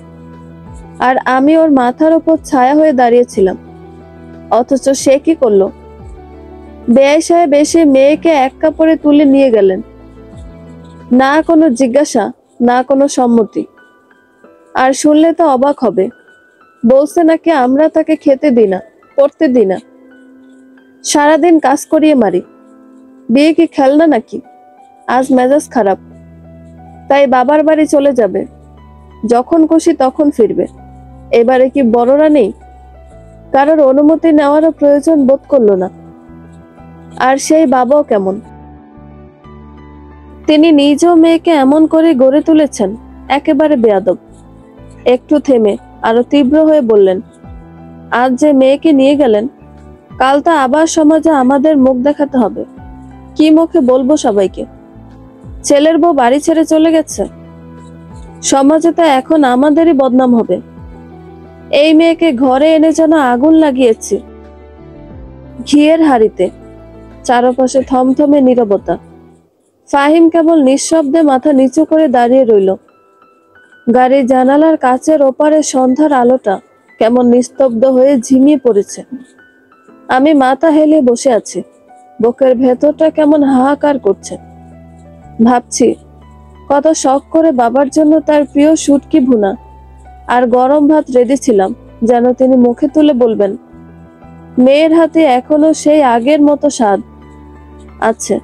আর আমি ওর মাথার উপর ছায়া হয়ে দাঁড়িয়েছিলাম। অথচ সে কি করলো? বেয়াই সাহেব এসে মেয়েকে এক কাপড়ে তুলে নিয়ে গেলেন, না কোনো জিজ্ঞাসা, না কোনো সম্মতি। আর শুনলে তো অবাক হবে, বলছে নাকি আমরা তাকে খেতে দিই না, পড়তে দিই না, সারাদিন কাজ করিয়ে মারি। বিয়ে কি খেলনা নাকি? আজ মেজাজ খারাপ, তাই বাবার বাড়ি চলে যাবে, যখন খুশি তখন ফিরবে। এবারে কি বড়রা নেই? কারোর অনুমতি নেওয়ারও প্রয়োজন বোধ করলো না। আর সেই বাবাও কেমন, তিনি নিজেও মেয়েকে এমন করে গড়ে তুলেছেন, একেবারে বেয়াদব। একটু থেমে আরো তীব্র হয়ে বললেন, আজ যে মেয়েকে নিয়ে গেলেন, কাল তো আবার সমাজে আমাদের মুখ দেখাতে হবে। কি মুখে বলবো সবাইকে? ছেলের বউ বাড়ি ছেড়ে চলে গেছে, সমাজে তো এখন আমাদেরই বদনাম হবে। এই মেয়েকে ঘরে এনে যেন আগুন লাগিয়েছি ঘিয়ের হাড়িতে। চারপাশে থমথমে নীরবতা। ফাহিম কেবল নিঃশব্দে মাথা নিচু করে দাঁড়িয়ে রইল। গাড়ির জানালার কাচের ওপারে সন্ধ্যার আলোটা কেমন নিস্তব্ধ হয়ে ঝিমিয়ে পড়েছে। আমি মাথা হেলে বসে আছি, বুকের ভেতরটা কেমন হাহাকার করছে। ভাবছি কত শখ করে বাবার জন্য তার প্রিয় শুটকি ভুনা আর গরম ভাত রেঁধেছিলাম, যেন তিনি মুখে তুলে বলবেন। মেয়ের হাতে এখনো সেই আগের মতো স্বাদ আছে,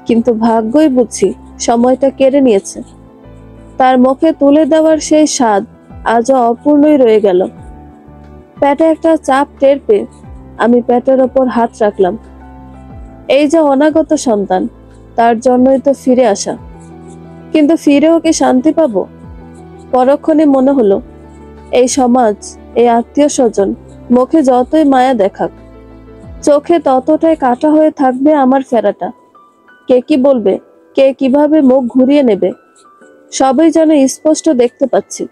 কিন্তু ভাগ্যই বুঝি সময়টা কেড়ে নিয়েছে। তার মুখে তুলে দেওয়ার সেই স্বাদ আজও অপূর্ণই রয়ে গেল। পেটে একটা চাপ টের পেয়ে আমি পেটের ওপর হাত রাখলাম। এই যে অনাগত সন্তান, তার জন্যই তো ফিরে আসা, কিন্তু ফিরেও কি শান্তি পাবো? পরক্ষণে মনে হলো, এই সমাজ, এই আত্মীয় স্বজন মুখে যতই মায়া দেখাক, চোখে ততটাই কাটা হয়ে থাকবে আমার ফেরাটা। কে কি বলবে, কে কিভাবে মুখ ঘুরিয়ে নেবে, সবই যেন স্পষ্ট দেখতে পাচ্ছি।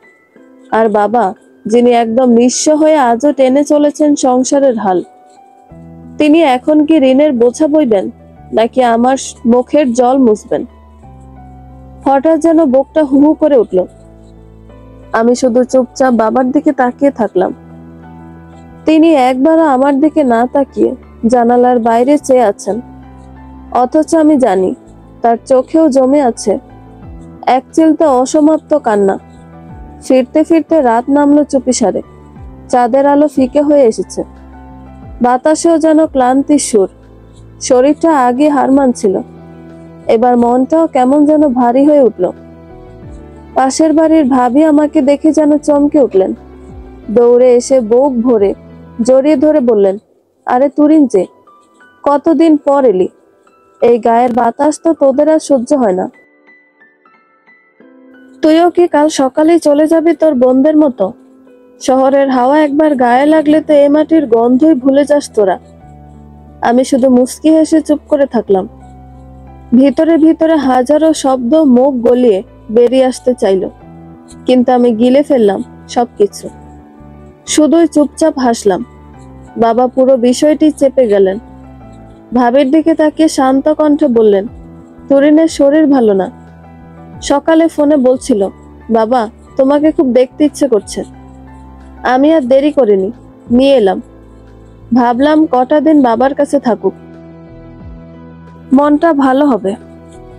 আর বাবা, যিনি একদম নিঃস্ব হয়ে আজও টেনে চলেছেন সংসারের হাল, তিনি এখন কি ঋণের বোঝা বইবেন, নাকি আমার মুখের জল মুছবেন? হঠাৎ যেন বুকটা হু হু করে উঠল। আমি শুধু চুপচাপ বাবার দিকে তাকিয়ে থাকলাম। তিনি একবারও আমার দিকে না তাকিয়ে জানালার বাইরে চেয়ে আছেন, অথচ আমি জানি তার চোখেও জমে আছে এক চিলতে অসমাপ্ত কান্না। ফিরতে ফিরতে রাত নামলো চুপিসারে। চাঁদের আলো ফিকে হয়ে এসেছে, বাতাসেও যেন ক্লান্তির সুর। শরীরটা আগে হার মানছিল, এবার মনটাও কেমন যেন ভারী হয়ে উঠল। পাশের বাড়ির ভাবি আমাকে দেখে যেন চমকে উঠলেন। দৌড়ে এসে বুক ভরে জড়িয়ে ধরে বললেন, আরে তুরিন যে, কতদিন পর এলি? এই গায়ের বাতাস তো তোদের আর সহ্য হয় না। তুইও কি কাল সকালেই চলে যাবি তোর বোনদের মতো? শহরের হাওয়া একবার গায়ে লাগলে তো এ মাটির গন্ধই ভুলে যাস তোরা। আমি শুধু মুচকি হেসে চুপ করে থাকলাম। ভিতরে ভিতরে হাজারো শব্দ মুখ গলিয়ে বেরিয়ে আসতে চাইল, কিন্তু আমি গিলে ফেললাম সবকিছু। শুধুই চুপচাপ হাসলাম। বাবা পুরো বিষয়টি চেপে গেলেন। ভাবির দিকে তাকিয়ে শান্ত কণ্ঠে বললেন, তুরিনের শরীর ভালো না। সকালে ফোনে বলছিল, বাবা তোমাকে খুব দেখতে ইচ্ছে করছে। আমি আর দেরি করিনি, নিয়ে এলাম। ভাবলাম কটা দিন বাবার কাছে থাকুক, মনটা ভালো হবে।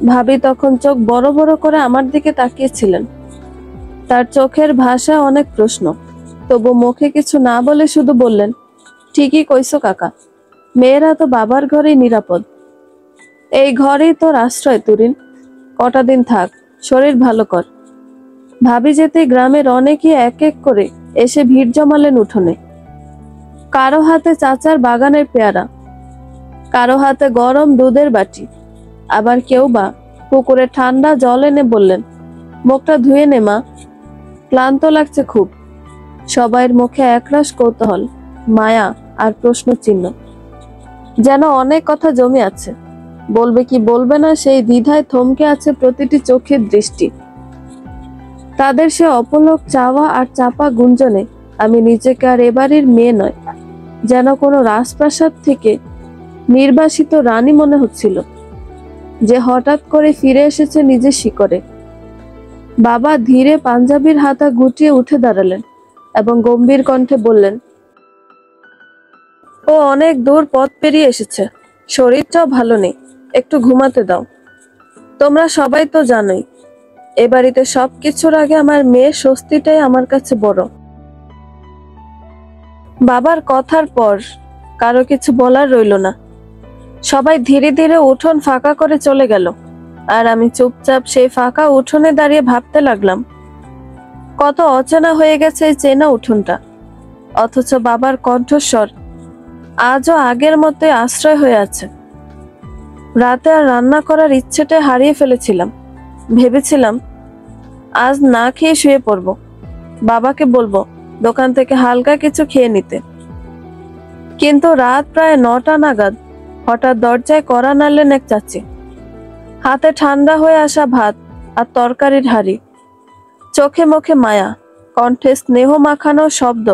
ভাবি তখন চোখ বড় বড় করে আমার দিকে তাকিয়েছিলেন। তার চোখের ভাষা অনেক প্রশ্ন, তবু মুখে কিছু না বলে শুধু বললেন, ঠিকই কইছো কাকা, মেয়েরা তো বাবার ঘরেই নিরাপদ। এই ঘরেই তোর আশ্রয় তুরিন, কটা দিন থাক, শরীর ভালো কর। ভাবি যেতে গ্রামের অনেকেই এক এক করে এসে ভিড় জমালেন উঠোনে। কারো হাতে চাচার বাগানের পেয়ারা, কারো হাতে গরম দুধের বাটি, আবার কেউ বা পুকুরে ঠান্ডা জল এনে বললেন, মুখটা ধুয়ে নে মা, ক্লান্ত লাগছে খুব। সবাইয়ের মুখে একরাশ কৌতূহল, মায়া আর প্রশ্ন চিহ্ন। যেন অনেক কথা জমে আছে, বলবে কি বলবে না সেই দ্বিধায় থমকে আছে প্রতিটি চোখের দৃষ্টি। তাদের সে অপলক চাওয়া আর চাপা গুঞ্জনে আমি নিজেকে আর এবারের মেয়ে নয়, যেন কোনো রাজপ্রাসাদ থেকে নির্বাসিত রানী মনে হচ্ছিল, যে হঠাৎ করে ফিরে এসেছে নিজের শিকড়ে। বাবা ধীরে পাঞ্জাবির হাতা গুটিয়ে উঠে দাঁড়ালেন এবং গম্ভীর কণ্ঠে বললেন, ও অনেক দূর পথ পেরিয়ে এসেছে, শরীরটাও ভালো নেই, একটু ঘুমাতে দাও। তোমরা সবাই তো জানোই, এ বাড়িতে সবকিছুর আগে আমার মেয়ের স্বস্তিটাই আমার কাছে বড়। বাবার কথার পর কারো কিছু বলার রইল না। সবাই ধীরে ধীরে উঠোন ফাঁকা করে চলে গেল, আর আমি চুপচাপ সেই ফাঁকা উঠোনে দাঁড়িয়ে ভাবতে লাগলাম, কত অচেনা হয়ে গেছে এই চেনা উঠোনটা, অথচ বাবার কণ্ঠস্বর আজও আগের মতো আশ্রয় হয়ে আছে। রাতে আর রান্না করার ইচ্ছেটাই হারিয়ে ফেলেছিলাম। ভেবেছিলাম আজ না খেয়ে শুয়ে পড়ব, বাবাকে বলবো দোকান থেকে হালকা কিছু খেয়ে নিতে। কিন্তু রাত প্রায় 9টা নাগাদ হঠাৎ দরজায় কড়া নাড়লেন এক চাচি। হাতে ঠান্ডা হয়ে আসা ভাত আর তরকারির হাঁড়ি, চোখে মুখে মায়া, কণ্ঠে স্নেহ মাখানো শব্দ।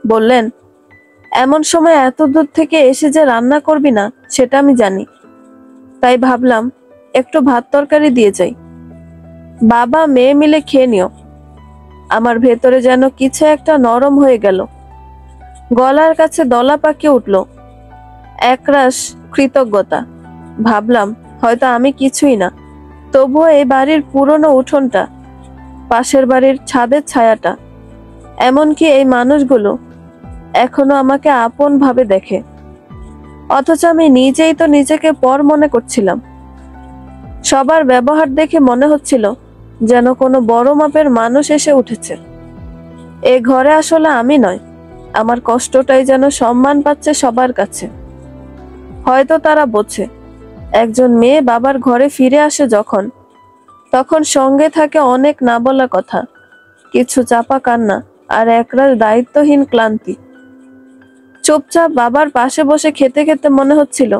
বললেন, এমন সময় এত দূর থেকে এসে যে রান্না করবি না সেটা আমি জানি, তাই ভাবলাম একটু ভাত তরকারি দিয়ে যাই, বাবা মেয়ে মিলে খেয়ে নিও। আমার ভেতরে যেন কিছু একটা নরম হয়ে গেল, গলার কাছে দলা পাকিয়ে উঠল একরাশ কৃতজ্ঞতা। ভাবলাম হয়তো আমি কিছুই না, তবুও এই বাড়ির পুরনো উঠোনটা, পাশের বাড়ির ছাদের ছায়াটা, এমনকি এই মানুষগুলো এখনো আমাকে আপন ভাবে দেখে, অথচ আমি নিজেই তো নিজেকে পর মনে করছিলাম। সবার ব্যবহার দেখে মনে হচ্ছিল যেন কোনো বড় মাপের মানুষ এসে উঠেছে। এ ঘরে আসলে আমি নয়, আমার কষ্টটাই যেন সম্মান পাচ্ছে সবার কাছে। হয়তো তারা বোঝে, একজন মেয়ে বাবার ঘরে ফিরে আসে যখন, তখন সঙ্গে থাকে অনেক না বলা কথা, কিছু চাপা কান্না আর একরাশ দায়িত্বহীন ক্লান্তি। চুপচাপ বাবার পাশে বসে খেতে খেতে মনে হচ্ছিল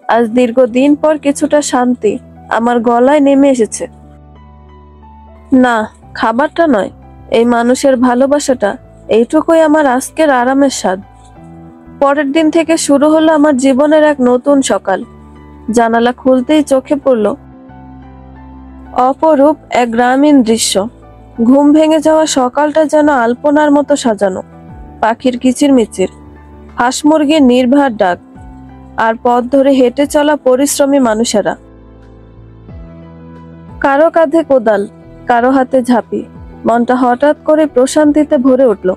আজ দীর্ঘদিন পর কিছুটা শান্তি আমার গলায় নেমে এসেছে। না, খাবারটা নয়, এই মানুষের ভালোবাসাটা, এইটুকুই আমার আজকের আরামের স্বাদ। পরের দিন থেকে শুরু হলো আমার জীবনের এক নতুন সকাল। জানালা খুলতেই চোখে পড়ল অপরূপ এক গ্রামীণ দৃশ্য। ঘুম ভেঙে যাওয়া সকালটা যেন আলপনার মতো সাজানো। পাখির কিচিরমিচির, হাঁস মুরগির নির্ভার ডাক, আর পথ ধরে হেঁটে চলা পরিশ্রমী মানুষেরা। কারো কাঁধে কোদাল, কারো হাতে ঝাঁপি। মনটা হঠাৎ করে প্রশান্তিতে ভরে উঠল।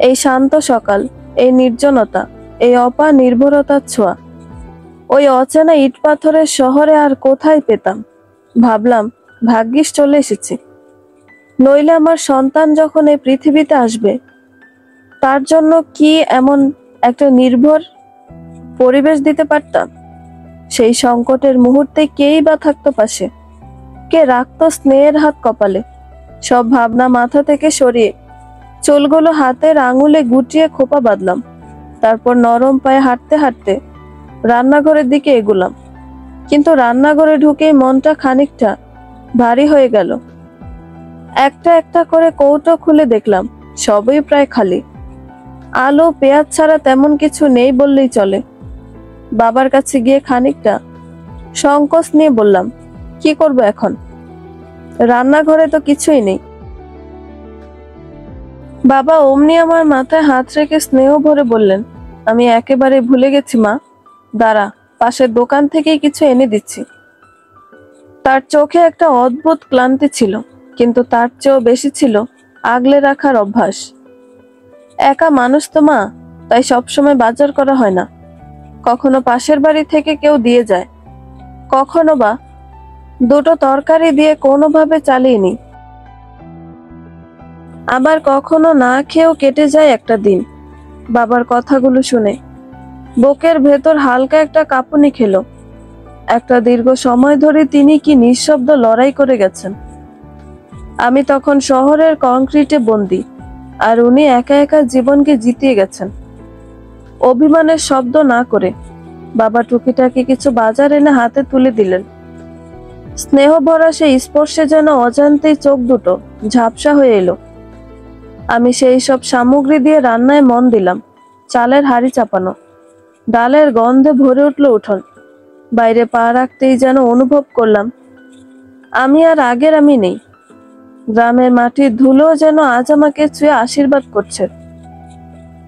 এই শান্ত সকাল, এই নির্জনতা, এই অপার নির্ভরতার ছোঁয়া ওই অচেনা ইট পাথরের শহরে আর কোথায় পেতাম। ভাবলাম, ভাগ্যিস চলে এসেছি। নইলে আমার সন্তান যখন এই পৃথিবীতে আসবে, তার জন্য কি এমন একটা নির্ভর পরিবেশ দিতে পারতাম? সেই সংকটের মুহূর্তে কেই বা থাকতো পাশে, কে রাখতো স্নেহের হাত কপালে? সব ভাবনা মাথা থেকে সরিয়ে চুলগুলো হাতের আঙুলে গুটিয়ে খোপা বাঁধলাম। তারপর নরম পায়ে হাঁটতে হাঁটতে রান্নাঘরের দিকে এগুলাম। কিন্তু রান্নাঘরে ঢুকেই মনটা খানিকটা ভারী হয়ে গেল। একটা একটা করে কৌটো খুলে দেখলাম, সবই প্রায় খালি। আলু পেঁয়াজ ছাড়া তেমন কিছু নেই বললেই চলে। বাবার কাছে গিয়ে খানিকটা সংকোচ নিয়ে বললাম, কি করব এখন? রান্নাঘরে তো কিছুই নেই। বাবা অমনি আমার মাথায় হাত রেখে স্নেহ ভরে বললেন, আমি একেবারে ভুলে গেছি মা, দাঁড়া, পাশের দোকান থেকেই কিছু এনে দিচ্ছি। তার চোখে একটা অদ্ভুত ক্লান্তি ছিল, কিন্তু তার চেয়েও বেশি ছিল আগলে রাখার অভ্যাস। একা মানুষ তো মা, তাই সবসময় বাজার করা হয় না। কখনো পাশের বাড়ি থেকে কেউ দিয়ে যায়, কখনো বা দুটো তরকারি দিয়ে কোনোভাবে চালিয়ে নি। আবার কখনো না খেয়েও কেটে যায় একটা দিন। বাবার কথাগুলো শুনে বুকের ভেতর হালকা একটা কাঁপুনি খেলো। একটা দীর্ঘ সময় ধরে তিনি কি নিঃশব্দ লড়াই করে গেছেন। আমি তখন শহরের কংক্রিটে বন্দি, আর উনি একা একা জীবনকে জিতিয়ে গেছেন। অভিমানের শব্দ না করে বাবা টুকিটাকি কিছু বাজার এনে হাতে তুলে দিলেন। স্নেহ ভরা সেই স্পর্শে যেন অজান্তেই চোখ দুটো ঝাপসা হয়ে এলো। আমি সেই সব সামগ্রী দিয়ে রান্নায় মন দিলাম। চালের হাঁড়ি চাপানো, ডালের গন্ধে ভরে উঠল উঠোন। বাইরে পা রাখতেই যেন অনুভব করলাম আমি আর আগের আমি নেই। গ্রামের মাটির ধুলো যেন আজ আমাকে ছুঁয়ে আশীর্বাদ করছে।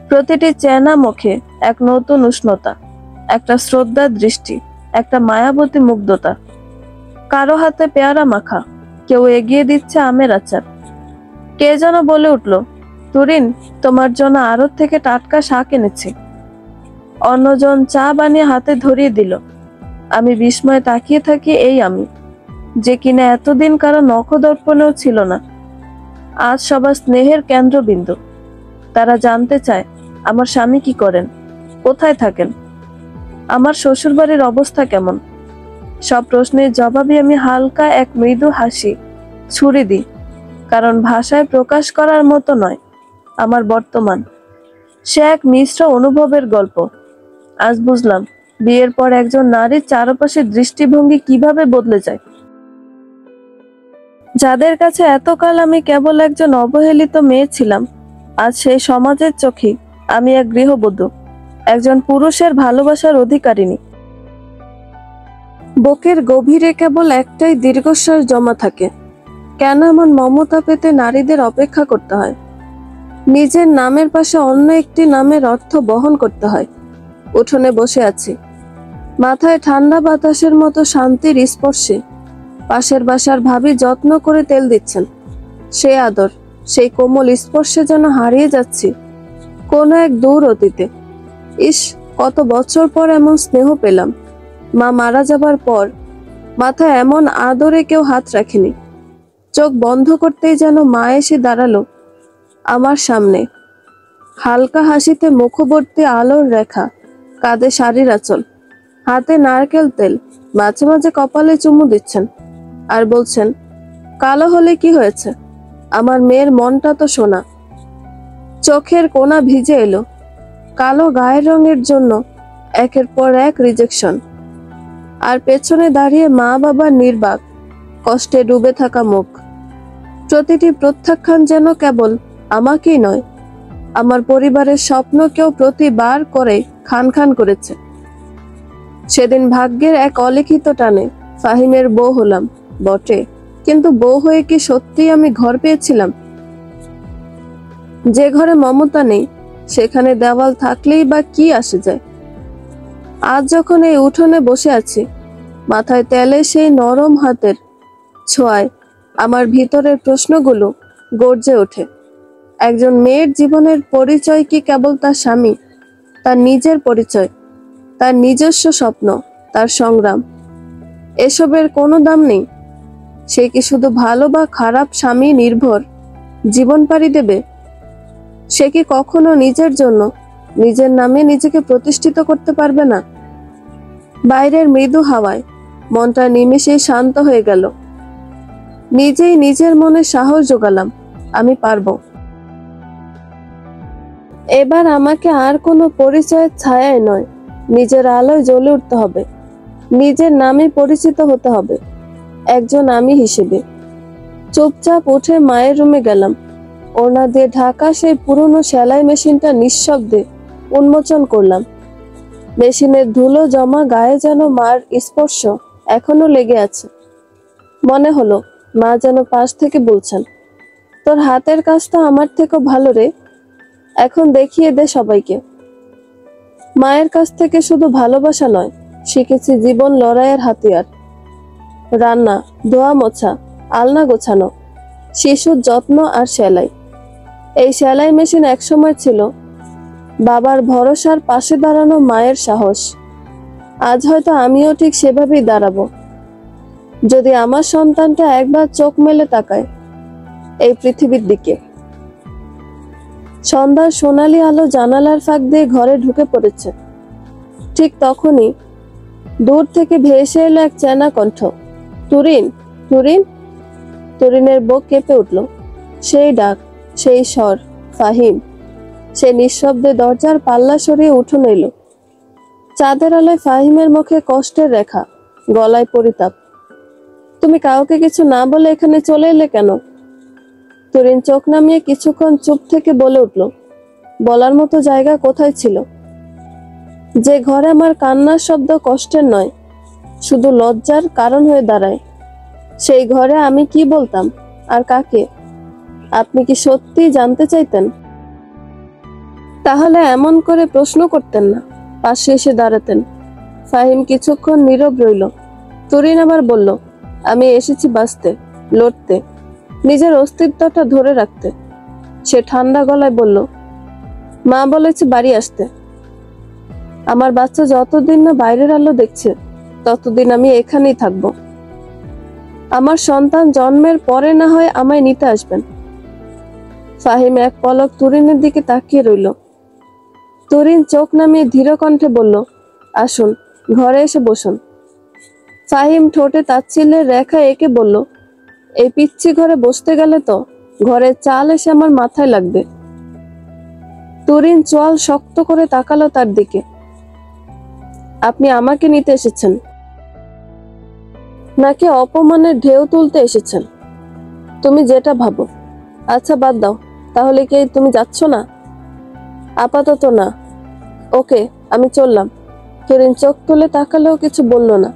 প্রতিটি চেনা মুখে এক নতুন উষ্ণতা, একটা শ্রদ্ধার দৃষ্টি, একটা মায়াবতী মুগ্ধতা। কারো হাতে পেয়ারা মাখা, কেউ এগিয়ে দিচ্ছে আমের আচার। কে যেন বলে উঠল, তুরিন, তোমার জন্য আড়ত থেকে টাটকা শাক এনেছি। অন্যজন চা বানিয়ে হাতে ধরিয়ে দিল। আমি বিস্ময়ে তাকিয়ে থাকি, এই আমি যে কিনা এতদিন কারো নখদর্পণেও ছিল না, আজ সবার স্নেহের কেন্দ্রবিন্দু। তারা জানতে চায় আমার স্বামী কি করেন, কোথায় থাকেন, আমার শ্বশুরবাড়ির অবস্থা কেমন। সব প্রশ্নের জবাবে আমি হালকা এক মৃদু হাসি ছুড়ে দিই, কারণ ভাষায় প্রকাশ করার মতো নয় আমার বর্তমান। সে এক মিশ্র অনুভবের গল্প। আজ বুঝলাম বিয়ের পর একজন নারীর চারপাশের দৃষ্টিভঙ্গি কিভাবে বদলে যায়। যাদের কাছে এতকাল আমি কেবল একজন অবহেলিত মেয়ে ছিলাম, আজ সেই সমাজের চোখে আমি এক গৃহবধূ, একজন পুরুষের ভালোবাসার অধিকারিণী। বুকের গভীরে কেবল একটাই দীর্ঘশ্বাস জমা থাকে। কেন এমন মমতা পেতে নারীদের অপেক্ষা করতে হয়? নিজের নামের পাশে অন্য একটি নামের অর্থ বহন করতে হয়। উঠোনে বসে আছি, মাথায় ঠান্ডা বাতাসের মতো শান্তির স্পর্শে। পাশের বাসার ভাবি যত্ন করে তেল দিচ্ছেন। সেই আদর, সেই কোমল স্পর্শে যেন হারিয়ে যাচ্ছি কোনো এক দূর অতীতে। ইস, কত বছর পর এমন স্নেহ পেলাম। মা মারা যাবার পর মাথায় এমন আদরে কেউ হাত রাখেনি। চোখ বন্ধ করতেই যেন মা এসে দাঁড়ালো আমার সামনে। হালকা হাসিতে মুখবর্তী আলোর রেখা, কাঁধে শাড়ির আঁচল, হাতে নারকেল তেল। মাঝে মাঝে কপালে চুমু দিচ্ছেন আর বলছেন, কালো হলে কি হয়েছে, আমার মেয়ের মনটা তো সোনা। চোখের কোনা ভিজে এলো। কালো গায়ের রঙের জন্য একের পর এক রিজেকশন। আর পেছনে দাঁড়িয়ে মা বাবার নির্বাক, কষ্টে ডুবে থাকা মুখ। প্রতিটি প্রত্যাখ্যান যেন কেবল আমাকেই নয়, আমার পরিবারের স্বপ্নকেও প্রতিবার করে খান খান করেছে। সেদিন ভাগ্যের এক অলিখিত টানে ফাহিমের বউ হলাম বটে, কিন্তু বউ হয়ে কি সত্যিই আমি ঘর পেয়েছিলাম? যে ঘরে মমতা নেই সেখানে দেওয়াল থাকলেই বা কি আসে যায়। আজ যখন এই উঠোনে বসে আছি, মাথায় তেলে সেই নরম হাতের ছোঁয়ায় আমার ভিতরের প্রশ্নগুলো গর্জে ওঠে। একজন মেয়ের জীবনের পরিচয় কি কেবল তার স্বামী? তার নিজের পরিচয়, তার নিজস্ব স্বপ্ন, তার সংগ্রাম, এসবের কোনো দাম নেই? সে কি শুধু ভালো বা খারাপ স্বামী নির্ভর জীবন পাড়ি দেবে? সে কি কখনো নিজের জন্য, নিজের নামে নিজেকে প্রতিষ্ঠিত করতে পারবে না? বাইরের মৃদু হাওয়ায় মনটা নিমেষেই শান্ত হয়ে গেল। নিজেই নিজের মনে সাহস জোগালাম, আমি পারবো। এবার আমাকে আর কোনো পরিচয়ের ছায়ায় নয়, নিজের আলোয় জ্বলে উঠতে হবে, নিজের নামে পরিচিত হতে হবে একজন আমি হিসেবে। চুপচাপ উঠে মায়ের রুমে গেলাম। ওড়না দিয়ে ঢাকা সেই পুরনো সেলাই মেশিনটা নিঃশব্দে উন্মোচন করলাম। মেশিনের ধুলো জমা গায়ে যেন মার স্পর্শ এখনো লেগে আছে। মনে হলো মা যেন পাশ থেকে বলছেন, তোর হাতের কাজটা আমার থেকেও ভালো রে, এখন দেখিয়ে দে সবাইকে। মায়ের কাছ থেকে শুধু ভালোবাসা নয়, শিখেছি জীবন লড়াইয়ের হাতিয়ার। রান্না, ধোয়া মোছা, আলনা গোছানো, শিশুর যত্ন আর সেলাই। এই সেলাই মেশিন একসময় ছিল বাবার ভরসার পাশে দাঁড়ানো মায়ের সাহস। আজ হয়তো আমিও ঠিক সেভাবেই দাঁড়াবো, যদি আমার সন্তানটা একবার চোখ মেলে তাকায় এই পৃথিবীর দিকে। সন্ধ্যার সোনালি আলো জানালার ফাঁক দিয়ে ঘরে ঢুকে পড়েছে। ঠিক তখনই দূর থেকে ভেসে এলো এক চেনা কণ্ঠ, তুরিন, তুরিন। তুরিনের বুক কেঁপে উঠল। সেই ডাক, সেই স্বর, ফাহিম। সে নিঃশব্দে দরজার পাল্লা সরিয়ে উঠোনে এলো। চাঁদের আলোয় ফাহিমের মুখে কষ্টের রেখা, গলায় পরিতাপ। তুমি কাউকে কিছু না বলে এখানে চলে এলে কেন? তুরিন চোখ নামিয়ে কিছুক্ষণ চুপ থেকে বলে উঠল, বলার মতো জায়গা কোথায় ছিল? যে ঘরে আমার কান্নার শব্দ কষ্টের নয়, শুধু লজ্জার কারণ হয়ে দাঁড়ায়, সেই ঘরে আমি কি বলতাম আর কাকে? আপনি কি সত্যি জানতে চাইতেন? তাহলে এমন করে প্রশ্ন করতেন না, পাশে এসে দাঁড়াতেন। ফাহিম কিছুক্ষণ নীরব রইল। তুরিন আবার বলল, আমি এসেছি বাঁচতে, লড়তে, নিজের অস্তিত্বটা ধরে রাখতে। সে ঠান্ডা গলায় বলল, মা বলেছে বাড়ি আসতে। আমার বাচ্চা যতদিন না বাইরের আলো দেখছে ততদিন আমি এখানেই থাকবো। আমার সন্তান জন্মের পরে না হয় আমায় নিতে আসবেন। ফাহিম এক পলক তুরিনের দিকে তাকিয়ে রইল। তুরিন চোখ নামিয়ে ধীর কণ্ঠে বলল, আসুন, ঘরে এসে বসুন। ফাহিম ঠোঁটে তাচ্ছিল্যের রেখা এঁকে বলল, এই পিচ্ছি ঘরে বসতে গেলে তো ঘরের চাল এসে আমার মাথায় লাগবে। তুরিন চোয়াল শক্ত করে তাকালো তার দিকে। আপনি আমাকে নিতে এসেছেন নাকি অপমানের ঢেউ তুলতে এসেছেন? তুমি যেটা ভাবো। আচ্ছা বাদ দাও, তাহলে কি তুমি যাচ্ছ না? আপাতত না। ওকে, আমি চললাম। তুরিন চোখ তুলে তাকালেও কিছু বলল না।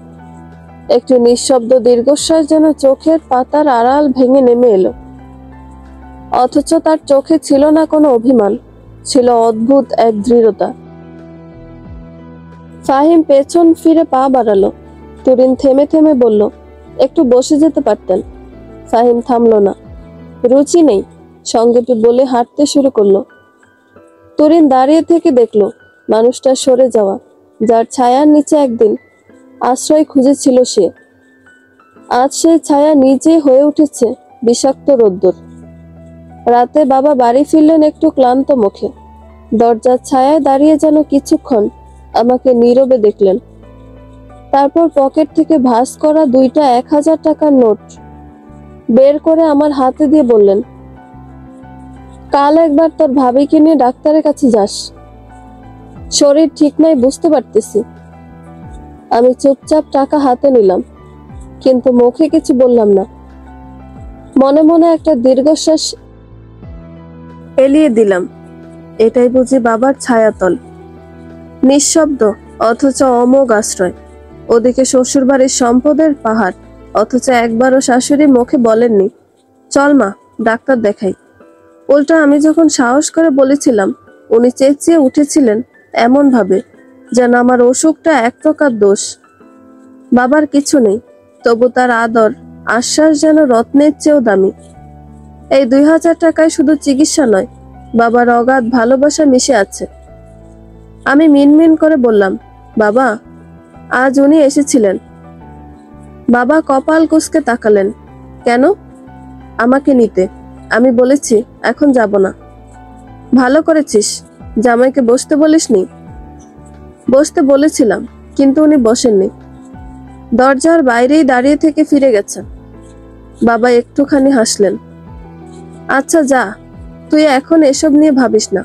একটি নিঃশব্দ দীর্ঘশ্বাস যেন চোখের পাতার আড়াল ভেঙে নেমে এলো। অথচ তার চোখে ছিল না কোনো অভিমান, ছিল অদ্ভুত এক দৃঢ়তা। ফাহিম পেছন ফিরে পা বাড়ালো। তুরিন থেমে থেমে বলল, একটু বসে যেতে পারতেন। ফাহিম থামলো না। রুচি নেই, সঙ্গেটি বলে হাঁটতে শুরু করলো। তুরিন দাঁড়িয়ে থেকে দেখলো মানুষটা সরে যাওয়া, যার ছায়ার নিচে একদিন আশ্রয় খুঁজেছিল সে। আজ সেই ছায়া নিজে হয়ে উঠেছে বিষাক্ত রোদ্দুর। রাতে বাবা বাড়ি ফিরলেন একটু ক্লান্ত মুখে। দরজার ছায়ায় দাঁড়িয়ে যেন কিছুক্ষণ আমাকে নীরবে দেখলেন। তারপর পকেট থেকে ভাঁজ করা 2টা 1000 টাকার নোট বের করে আমার হাতে দিয়ে বললেন, কাল একবার তোর ভাবিকে নিয়ে ডাক্তারের কাছে যাস। শরীর ঠিক নাই বুঝতে পারতেছি। আমি চুপচাপ টাকা হাতে নিলাম, কিন্তু মুখে কিছু বললাম না। মনে মনে একটা দীর্ঘশ্বাস এলিয়ে দিলাম। এটাই বুঝি বাবার ছায়াতল। নিঃশব্দ অথচ অমোঘ আশ্রয়। ওদিকে শ্বশুরবাড়ির সম্পদের পাহাড়, অথচ একবারও শাশুড়ি মুখে বলেননি চল মা ডাক্তার দেখাই। উল্টা আমি যখন সাহস করে বলেছিলাম, উনি চেঁচিয়ে উঠেছিলেন এমন ভাবে যেন আমার অসুখটা এক প্রকার দোষ। বাবার কিছু নেই, তবু তার আদর আশ্বাস যেন রত্নের চেয়েও দামি। এই 2000 টাকায় শুধু চিকিৎসা নয়, বাবার অগাধ ভালোবাসা মিশে আছে। আমি মিনমিন করে বললাম, বাবা আজ উনি এসেছিলেন। বাবা কপাল কুঁচকে তাকালেন। কেন? আমাকে নিতে। আমি বলেছি এখন যাব না। ভালো করেছিস, জামাইকে বসতে বলিসনি? বসতে বলেছিলাম, কিন্তু উনি বসেননি। দরজার বাইরেই দাঁড়িয়ে থেকে ফিরে গেছেন। বাবা একটুখানি হাসলেন। আচ্ছা যা, তুই এখন এসব নিয়ে ভাবিস না।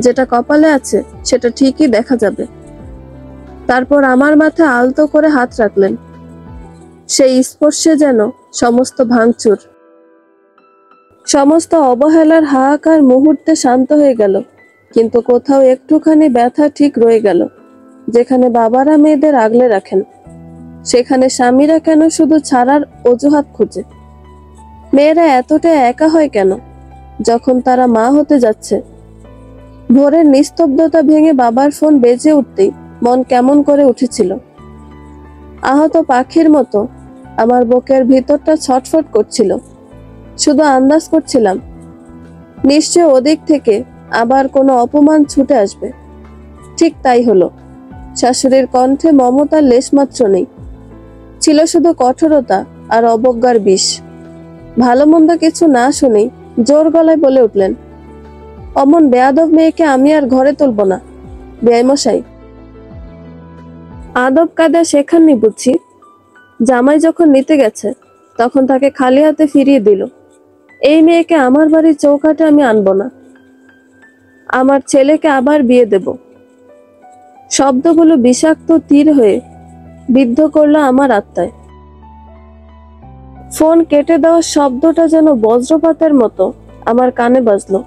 যেটা কপালে আছে সেটা ঠিকই দেখা যাবে। তারপর আমার মাথায় আলতো করে হাত রাখলেন। সেই স্পর্শে যেন সমস্ত ভাঙচুর, সমস্ত অবহেলার হাহাকার মুহূর্তে শান্ত হয়ে গেল। কিন্তু কোথাও একটুখানি ব্যথা ঠিক রয়ে গেল। যেখানে বাবারা মেয়েদের আগলে রাখেন, সেখানে স্বামীরা কেন শুধু ছাড়ার অজুহাত খুঁজে? মেয়েরা এতটা একা হয় কেন যখন তারা মা হতে যাচ্ছে? ভোরের নিস্তব্ধতা ভেঙে বাবার ফোন বেজে উঠতেই মন কেমন করে উঠেছিল। আহত পাখির মতো আমার বুকের ভিতরটা ছটফট করছিল। শুধু আন্দাজ করছিলাম, নিশ্চয় ওদিক থেকে আবার কোনো অপমান ছুটে আসবে। ঠিক তাই হলো। শাশুড়ির কণ্ঠে মমতার লেশমাত্র নেই, ছিল শুধু কঠোরতা আর অবজ্ঞার বিষ। ভালো মন্দ কিছু না শুনেই জোর গলায় বলে উঠলেন, অমন বেয়াদব মেয়েকে আমি আর ঘরে তুলব না। বেয়াইমশাই, আদব কায়দা শেখাননি বুঝছি। জামাই যখন নিতে গেছে তখন তাকে খালি হাতে ফিরিয়ে দিল। এই মেয়েকে আমার বাড়ির চৌকাঠে আমি আনবো না। আমার ছেলেকে আবার বিয়ে দেব। শব্দগুলো বিষাক্ত তীর হয়ে বিদ্ধ করলো আমার আত্মায়। ফোন কেটে দেওয়ার শব্দটা যেন বজ্রপাতের মতো আমার কানে বাজলো।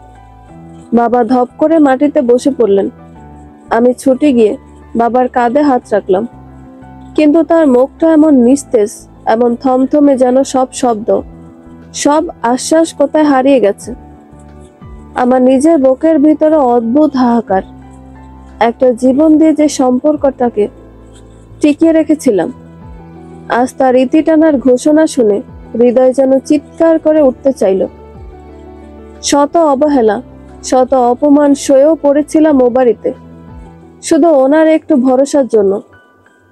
বাবা ধপ করে মাটিতে বসে পড়লেন। আমি ছুটে গিয়ে বাবার কাঁধে হাত রাখলাম, কিন্তু তার মুখটা এমন নিস্তেজ, এমন থমথমে যেন সব শব্দ, সব আশ্বাস কোথায় হারিয়ে গেছে। আমার নিজের বুকের ভিতরে অদ্ভুত হাহাকার। একটা জীবন দিয়ে যে সম্পর্কটাকে টিকিয়ে রেখেছিলাম, আজ তার ইতি টানার ঘোষণা শুনে হৃদয় যেন চিৎকার করে উঠতে চাইল। শত অবহেলা, শত অপমান সয়েও পড়েছিলাম ও বাড়িতে, শুধু ওনার একটু ভরসার জন্য।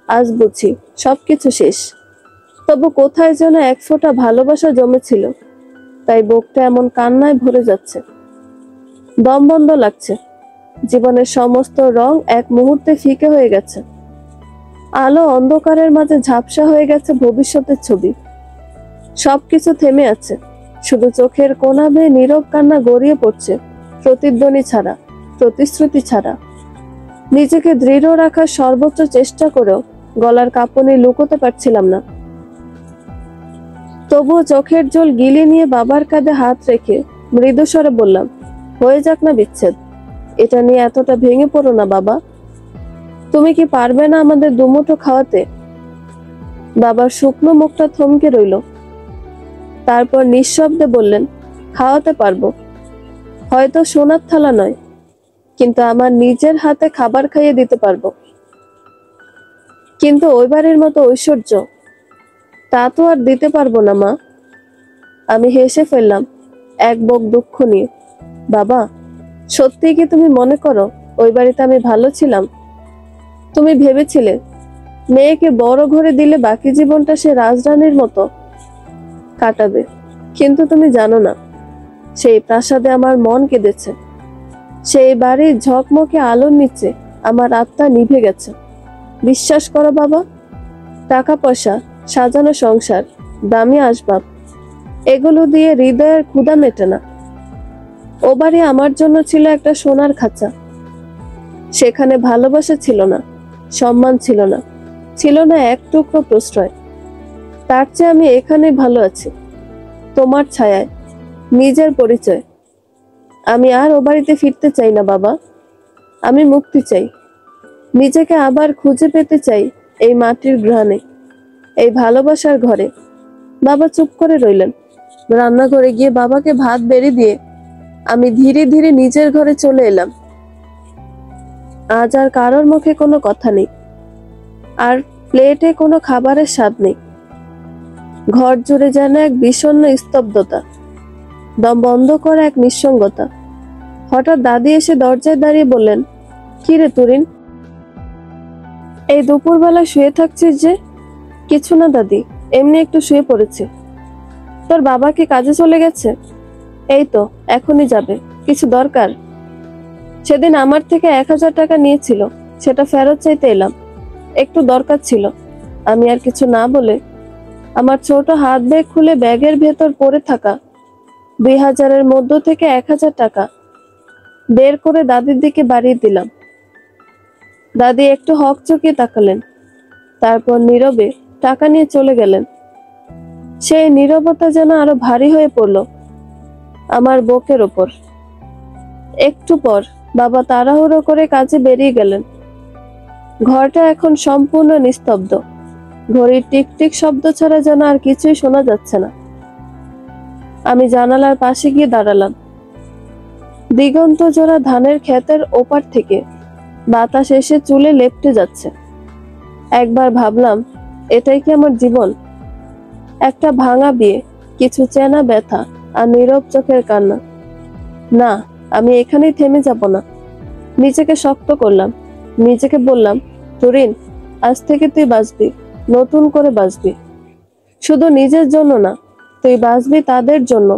আজ বুঝি সবকিছু শেষ। তবু কোথায় যেন এক ফোঁটা ভালোবাসা জমেছিল, তাই বুকটা এমন কান্নায় ভরে যাচ্ছে। দম বন্ধ লাগছে। জীবনের সমস্ত রং এক মুহূর্তে ফিকে হয়ে গেছে। আলো অন্ধকারের মাঝে ঝাপসা হয়ে গেছে ভবিষ্যতের ছবি। সবকিছু থেমে আছে, শুধু চোখের কোণা বেয়ে নীরব কান্না গড়িয়ে পড়ছে, প্রতিধ্বনি ছাড়া, প্রতিশ্রুতি ছাড়া। নিজেকে দৃঢ় রাখার সর্বোচ্চ চেষ্টা করেও গলার কাঁপুনি লুকোতে পারছিলাম না। তবুও চোখের জল গিলে নিয়ে বাবার কাঁধে হাত রেখে মৃদু স্বরে বললাম, হয়ে যাক না বিচ্ছেদ। এটা নিয়ে এতটা ভেঙে পড়ো না বাবা। তুমি কি পারবে না আমাদের দুমুঠো খাওয়াতে? বাবার শুকনো মুখটা থমকে রইল। তারপর নিঃশব্দে বললেন, খাওয়াতে পারবো। হয়তো সোনার থালা নয়, কিন্তু আমার নিজের হাতে খাবার খাইয়ে দিতে পারবো। কিন্তু ওই বাড়ির মতো ঐশ্বর্য তা তো আর দিতে পারবো না মা। আমি হেসে ফেললাম এক বুক দুঃখ নিয়ে। বাবা, সত্যি কি তুমি মনে করো ওই বাড়িতে আমি ভালো ছিলাম? তুমি ভেবেছিলে মেয়েকে বড় ঘরে দিলে বাকি জীবনটা সে রাজরানীর মতো কাটাবে, কিন্তু তুমি জানো না সেই প্রাসাদে আমার মন কেঁদেছে। সেই বাড়ির ঝকমকে আলোর নিচে আমার আত্মা নিভে গেছে। বিশ্বাস করো বাবা, টাকা পয়সা, সাজানো সংসার, দামি আসবাব, এগুলো দিয়ে হৃদয়ের ক্ষুধা মেটে না। ও বাড়ি আমার জন্য ছিল একটা সোনার খাঁচা। সেখানে ভালোবাসা ছিল না, সম্মান ছিল না, ছিল না এক টুকরো প্রশ্রয়। তার চেয়ে আমি এখানে ভালো আছি, তোমার ছায়ায়, নিজের পরিচয়। আমি আর ও বাড়িতে ফিরতে চাই না বাবা। আমি মুক্তি চাই, নিজেকে আবার খুঁজে পেতে চাই এই মাটির ঘ্রাণে, এই ভালোবাসার ঘরে। বাবা চুপ করে রইলেন। রান্নাঘরে গিয়ে বাবাকে ভাত বেড়ে দিয়ে আমি ধীরে ধীরে নিজের ঘরে চলে এলাম। আজ আর কারোর মুখে কোনো কথা নেই, আর প্লেটে কোনো খাবারের স্বাদ নেই। ঘর জুড়ে যেন এক বিষণ্ণ স্তব্ধতা, দম বন্ধ করা এক নিঃসঙ্গতা। হঠাৎ দাদি এসে দরজায় দাঁড়িয়ে বললেন, কি রে তুরিন, এই দুপুরবেলা শুয়ে থাকছিস যে? কিছু না দাদি, এমনি একটু শুয়ে পড়েছি। তোর বাবা কি কাজে চলে গেছে? এই তো এখনই যাবে। কিছু দরকার? সেদিন আমার থেকে 1000 টাকা নিয়েছিল, সেটা ফেরত চাইতে এলাম। একটু দরকার ছিল। আমি আর কিছু না বলে আমার ছোট হাত ব্যাগ খুলে ব্যাগের ভেতর পড়ে থাকা 2000-এর মধ্য থেকে 1000 টাকা বের করে দাদির দিকে বাড়িয়ে দিলাম। দাদি একটু হকচকিয়ে তাকালেন, তারপর নীরবে টাকা নিয়ে চলে গেলেন। সেই নীরবতা যেন আরো ভারী হয়ে পড়ল আমার বুকের ওপর। একটু পর বাবা তাড়াহুড়ো করে কাজে বেরিয়ে গেলেন। ঘরটা এখন সম্পূর্ণ নিস্তব্ধ। ঘড়ির টিকটিক শব্দ ছাড়া যেন আর কিছুই শোনা যাচ্ছে না। আমি জানালার পাশে গিয়ে দাঁড়ালাম। দিগন্ত জোড়া ধানের ক্ষেতের ওপার থেকে বাতাস এসে চুলে লেপ্টে যাচ্ছে। একবার ভাবলাম, এটাই কি আমার জীবন? একটা ভাঙা বিয়ে, কিছু চেনা ব্যথা, আর নীরব চোখের কান্না। না, আমি এখানেই থেমে যাব না। নিজেকে শক্ত করলাম, নিজেকে বললাম, তুরিন, আজ থেকে তুই বাঁচবি, নতুন করে বাঁচবি। শুধু নিজের জন্য না, তুই বাঁচবি তাদের জন্য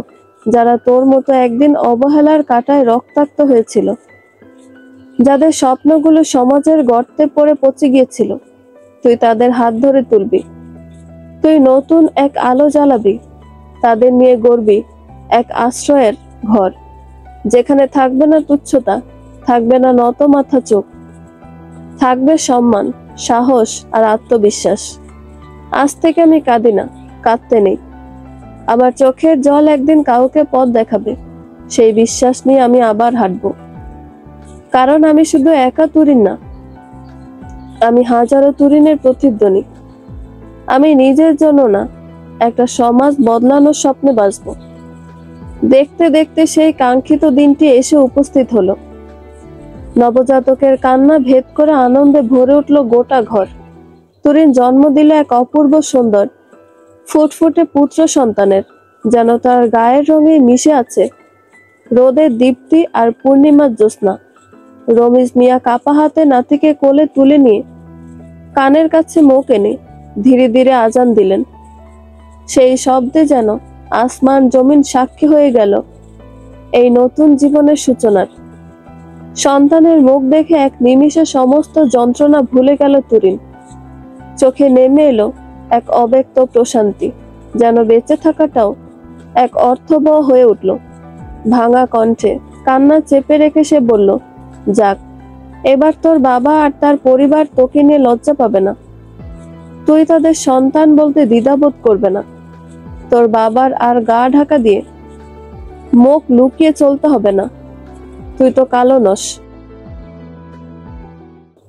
যারা তোর মতো একদিন অবহেলার কাঁটায় রক্তাক্ত হয়েছিল, যাদের স্বপ্নগুলো সমাজের গর্তে পড়ে পচে গিয়েছিল। তুই তাদের হাত ধরে তুলবি। তুই নতুন এক আলো জ্বালাবি, তাদের নিয়ে গড়বি এক আশ্রয়ের ঘর, যেখানে থাকবে না তুচ্ছতা, থাকবে না নত মাথা চোখ, থাকবে সম্মান, সাহস আর আত্মবিশ্বাস। আজ থেকে আমি কাঁদি না, কাঁদতে নেই। আমার চোখের জল একদিন কাউকে পথ দেখাবে, সেই বিশ্বাস নিয়ে আমি আবার হাঁটবো। কারণ আমি শুধু একা তুরিন না, আমি হাজারো তুরিনের প্রতিধ্বনি। আমি নিজের জন্য না, একটা সমাজ বদলানোর স্বপ্নে বাঁচবো। দেখতে দেখতে সেই কাঙ্ক্ষিত দিনটি এসে উপস্থিত হলো। নবজাতকের কান্না ভেদ করে আনন্দে ভরে উঠল গোটা ঘর। তুরিন জন্ম দিল এক অপূর্ব সুন্দর ফুটফুটে পুত্র সন্তানের, যেন তার গায়ের রঙে মিশে আছে রোদের দীপ্তি আর পূর্ণিমার জ্যোৎস্না। রমিজ মিয়া কাপা হাতে নাতিকে কোলে তুলে নিয়ে কানের কাছে মুখ এনে ধীরে ধীরে আজান দিলেন। সেই শব্দে যেন আসমান জমিন সাক্ষী হয়ে গেল এই নতুন জীবনের সূচনার। সন্তানের মুখ দেখে এক নিমিষে সমস্ত যন্ত্রণা ভুলে গেল তুরিন। চোখে নেমে এলো এক অব্যক্ত প্রশান্তি, যেন বেঁচে থাকাটাও এক অর্থবহ হয়ে উঠল। ভাঙা কণ্ঠে কান্না চেপে রেখে সে বলল, যাক, এবার তোর বাবা আর তার পরিবার তোকে নিয়ে লজ্জা পাবে না। তুই তাদের সন্তান বলতে দ্বিধাবোধ করবে না। তোর বাবার আর গা ঢাকা দিয়ে মুখ লুকিয়ে চলতে হবে না। তুই তো কালো নস।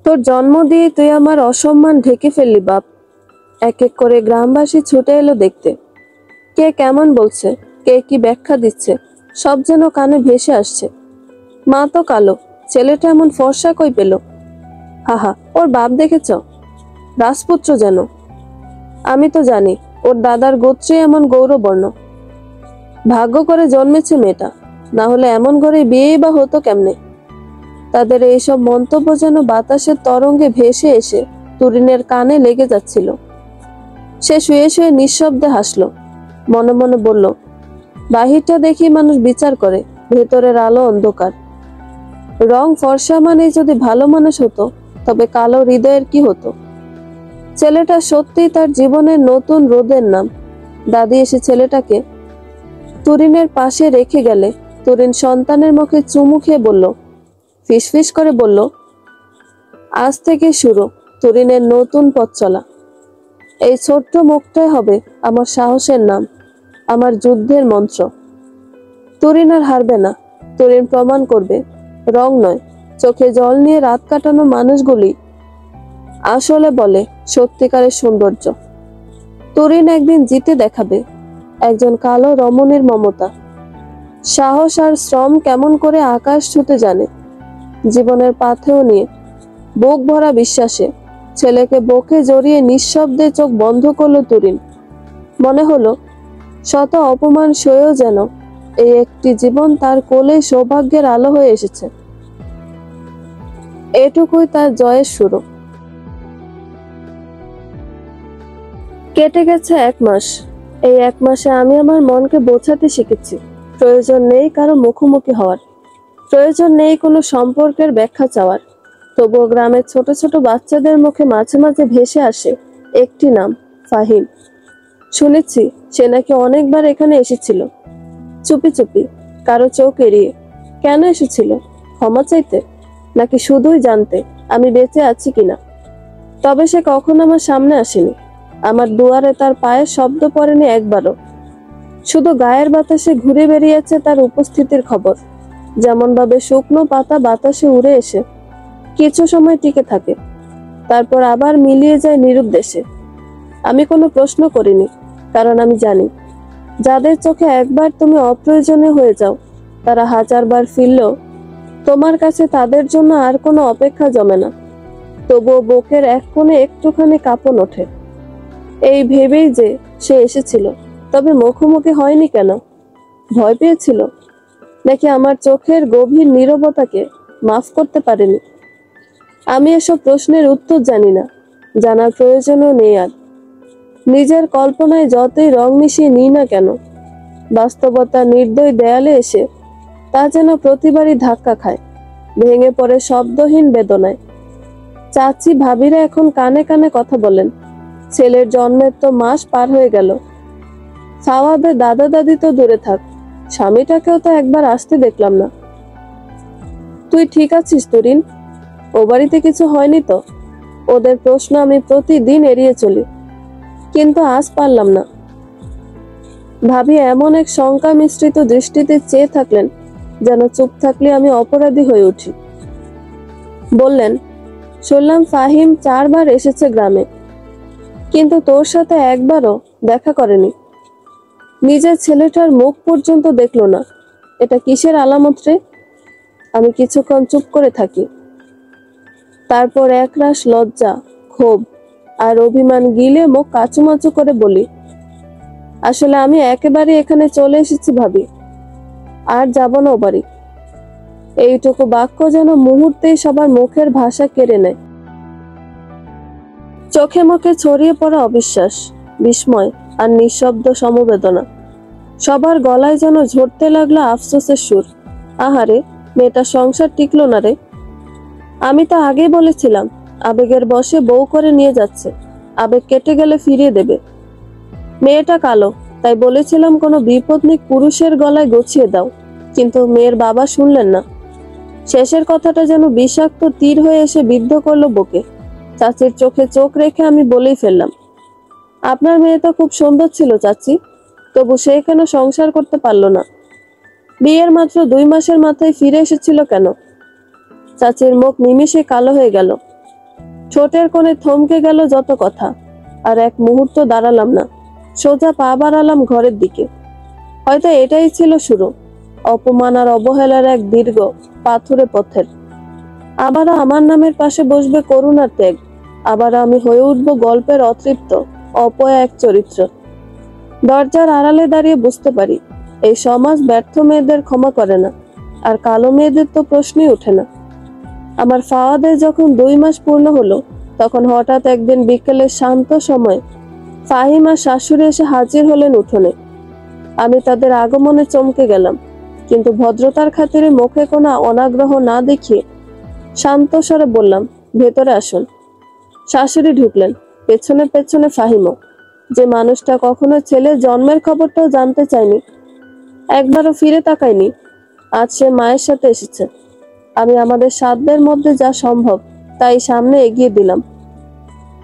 তোর জন্ম দিয়ে তুই আমার অসম্মান ঢেকে ফেললি বাপ। এক এক করে গ্রামবাসী ছুটে এলো দেখতে। কে কেমন বলছে, কে কি ব্যাখ্যা দিচ্ছে, সব যেন কানে ভেসে আসছে। মা তো কালো, ছেলেটা এমন ফর্সা কই পেল? হাহা, ওর বাপ দেখেছ, রাজপুত্র যেন। আমি তো জানি ওর দাদার গোত্রে এমন গৌরবর্ণ। ভাগ্য করে জন্মেছে মেয়েটা, না হলে এমন ঘরে বিয়েই বা হতো কেমনে? তাদের এইসব মন্তব্য যেন বাতাসের তরঙ্গে ভেসে এসে তুরিনের কানে লেগে যাচ্ছিল। সে শুয়ে শুয়ে নিঃশব্দে হাসলো, মনে মনে বলল, বাহিরটা দেখি মানুষ বিচার করে, ভেতরের আলো অন্ধকার। রং ফর্সা মানে যদি ভালো মানুষ হতো, তবে কালো হৃদয়ের কি হতো? ছেলেটা সত্যি তার জীবনের নতুন রোদের নাম। দাদি এসে ছেলেটাকে তুরিনের পাশে রেখে গেলে তুরিন সন্তানের মুখে চুমু খেয়ে বলল, ফিসফিস করে বলল, আজ থেকে শুরু তুরিনের নতুন পথ চলা। এই ছোট্ট মুখটাই হবে আমার সাহসের নাম, আমার যুদ্ধের মন্ত্র। তুরিন আর হারবে না, তরিন প্রমাণ করবে রং নয়, চোখে জল নিয়ে রাত কাটানো মানুষগুলি আসলে বলে সত্যিকারের সৌন্দর্য। তরিন একদিন জিতে দেখাবে একজন কালো রমণীর মমতা, সাহস আর শ্রম কেমন করে আকাশ ছুতে জানে। জীবনের পাথেয় নিয়ে বুক ভরা বিশ্বাসে ছেলেকে বুকে জড়িয়ে নিঃশব্দে চোখ বন্ধ করলো তরিন। মনে হলো শত অপমান সয়েও যেন এই একটি জীবন তার কোলে সৌভাগ্যের আলো হয়ে এসেছে। এটুকুই তার জয়ের শুরু। কেটে গেছে 1 মাস। এই 1 মাসে আমি আমার মনকে বোঝাতে শিখেছি প্রয়োজন নেই কারো মুখোমুখি হওয়ার, প্রয়োজন নেই কোনো সম্পর্কের ব্যাখ্যা চাওয়ার। তবুও গ্রামের ছোট ছোট বাচ্চাদের মুখে মাঝে মাঝে ভেসে আসে একটি নাম, ফাহিম। শুনেছি সে নাকি অনেকবার এখানে এসেছিল, চুপি চুপি, কারো চোখ এড়িয়ে। কেন এসেছিল? ক্ষমা চাইতে, নাকি শুধুই জানতে আমি বেঁচে আছি কিনা? তবে সে কখনো আমার সামনে আসেনি, আমার দুয়ারে তার পায়ের শব্দ পড়েনি একবারও। শুধু গায়ের বাতাসে ঘুরে বেরিয়েছে তার উপস্থিতির খবর, যেমন ভাবে শুকনো পাতা বাতাসে উড়ে এসে কিছু সময় টিকে থাকে, তারপর আবার মিলিয়ে যায় নিরুদ্দেশে। আমি কোনো প্রশ্ন করিনি, কারণ আমি জানি যাদের চোখে একবার তুমি অপ্রয়োজনীয় হয়ে যাও, তারা 1000 বার ফিরলেও তোমার কাছে তাদের জন্য আর কোনো অপেক্ষা জমে না। তবুও বুকের এক কোণে একটুখানি কাঁপন ওঠে, এই ভেবেই যে সে এসেছিল, তবে মুখোমুখি হয়নি কেন? ভয় পেয়েছিল, নাকি আমার চোখের গভীর নীরবতাকে মাফ করতে পারেনি? আমি এসব প্রশ্নের উত্তর জানি না, জানার প্রয়োজনও নেই আর। নিজের কল্পনায় যতই রং মিশিয়ে নিই না কেন, বাস্তবতা নির্দয় দেয়ালে এসে তা যেন প্রতিবারই ধাক্কা খায়, ভেঙে পড়ে শব্দহীন বেদনায়। চাচি ভাবিরা এখন কানে কানে কথা বলেন, ছেলের জন্মের তো মাস পার হয়ে গেল। ফাওয়াদের দাদা দাদি তো দূরে থাক, স্বামীটাকেও তো একবার আসতে দেখলাম না। তুই ঠিক আছিস তরিন? ও বাড়িতে কিছু হয়নি তো? ওদের প্রশ্ন আমি প্রতিদিন এড়িয়ে চলি, কিন্তু আজ পারলাম না। ভাবি এমন এক শঙ্কা মিশ্রিত দৃষ্টিতে চেয়ে থাকলেন, যেন চুপ থাকলে আমি অপরাধী হয়ে উঠি। বললেন, শুনলাম ফাহিম 4 বার এসেছে গ্রামে, কিন্তু তোর সাথে একবারও দেখা করেনি। নিজের ছেলেটার মুখ পর্যন্ত দেখলো না। এটা কিসের আলামত রে? আমি কিছুক্ষণ চুপ করে থাকি, তারপর একরাশ লজ্জা, ক্ষোভ আর অভিমান গিলে মুখ কাচুমাচু করে বলি, আসলে আমি একেবারে এখানে চলে এসেছি ভাবি, আর যাব না ও বাড়ি। এইটুকু বাক্য যেন মুহূর্তেই সবার মুখের ভাষা কেড়ে নেয়। চোখে মুখে ছড়িয়ে পড়া অবিশ্বাস, বিস্ময় আর নিঃশব্দ সমবেদনা। সবার গলায় যেন ঝরতে লাগলো আফসোসের সুর। আহারে, মেয়েটা সংসার টিকলো না রে। আমি তো আগেই বলেছিলাম আবেগের বশে বউ করে নিয়ে যাচ্ছে, আবেগ কেটে গেলে ফিরিয়ে দেবে। মেয়েটা কালো, তাই বলেছিলাম কোনো বিপদনিক পুরুষের গলায় গছিয়ে দাও, কিন্তু মেয়ের বাবা শুনলেন না। শেষের কথাটা যেন বিষাক্ত তীর হয়ে এসে বিদ্ধ করলো বুকে। চাচির চোখে চোখ রেখে আমি বলেই ফেললাম, আপনার মেয়ে তো খুব সুন্দর ছিল চাচি, তবু সে কেন সংসার করতে পারলো না? বিয়ের মাত্র 2 মাসের মাথায় ফিরে এসেছিল কেন? চাচির মুখ নিমিষে কালো হয়ে গেল, ঠোঁটের কোণে থমকে গেল যত কথা। আর এক মুহূর্ত দাঁড়ালাম না, সোজা পা বাড়ালাম ঘরের দিকে। হয়তো এটাই ছিল শুরু, অপমান আর অবহেলার এক দীর্ঘ পাথুরে পথের। আবারও আমার নামের পাশে বসবে করুণার ত্যাগ, আবারও আমি হয়ে উঠবো গল্পের অতৃপ্ত অপয়া এক চরিত্র। দরজার আড়ালে দাঁড়িয়ে বুঝতে পারি এই সমাজ ব্যর্থ মেয়েদের ক্ষমা করে না, আর কালো মেয়েদের তো প্রশ্নই ওঠে না। আমার ফাওয়াদের যখন 2 মাস পূর্ণ হলো, তখন হঠাৎ একদিন বিকেলের শান্ত সময় ফাহিম আর শাশুড়ি এসে হাজির হলেন উঠোনে। আমি তাদের আগমনে চমকে গেলাম, কিন্তু ভদ্রতার খাতিরে মুখে কোনো অনাগ্রহ না দেখিয়ে শান্ত স্বরে বললাম, ভেতরে আসুন। শাশুড়ি ঢুকলেন, পেছনে পেছনে ফাহিমও, যে মানুষটা কখনো ছেলের জন্মের খবরটাও জানতে চায়নি, একবারও ফিরে তাকায়নি, আজ সে মায়ের সাথে এসেছে। আমি আমাদের সাধ্যের মধ্যে যা সম্ভব তাই সামনে এগিয়ে দিলাম,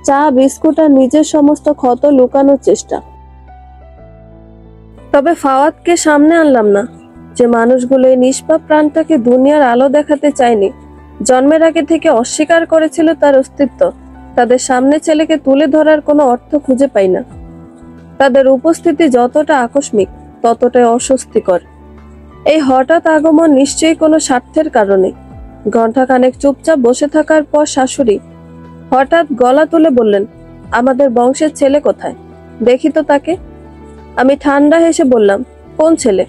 চা, বিস্কুট আর নিজের সমস্ত ক্ষত লুকানোর চেষ্টা। তবে ফাওয়াদকে সামনে আনলাম না, যে মানুষগুলো এই নিষ্পাপ প্রাণটাকে দুনিয়ার আলো দেখাতে চায়নি, জন্মের আগে থেকে অস্বীকার করেছিল তার অস্তিত্ব, তাদের সামনে ছেলেকে তুলে ধরার কোনো অর্থ খুঁজে পাই না। তাদের উপস্থিতি যতটা আকস্মিক ততটাই অস্বস্তিকর। এই হঠাৎ আগমন নিশ্চয়ই কোনো স্বার্থের কারণে। ঘণ্টাখানেক চুপচাপ বসে থাকার পর শাশুড়ি হঠাৎ গলা তুলে বললেন, আমাদের বংশের ছেলে কোথায়? দেখি তো তাকে। আমি ঠান্ডা হেসে বললাম, কোন ছেলে?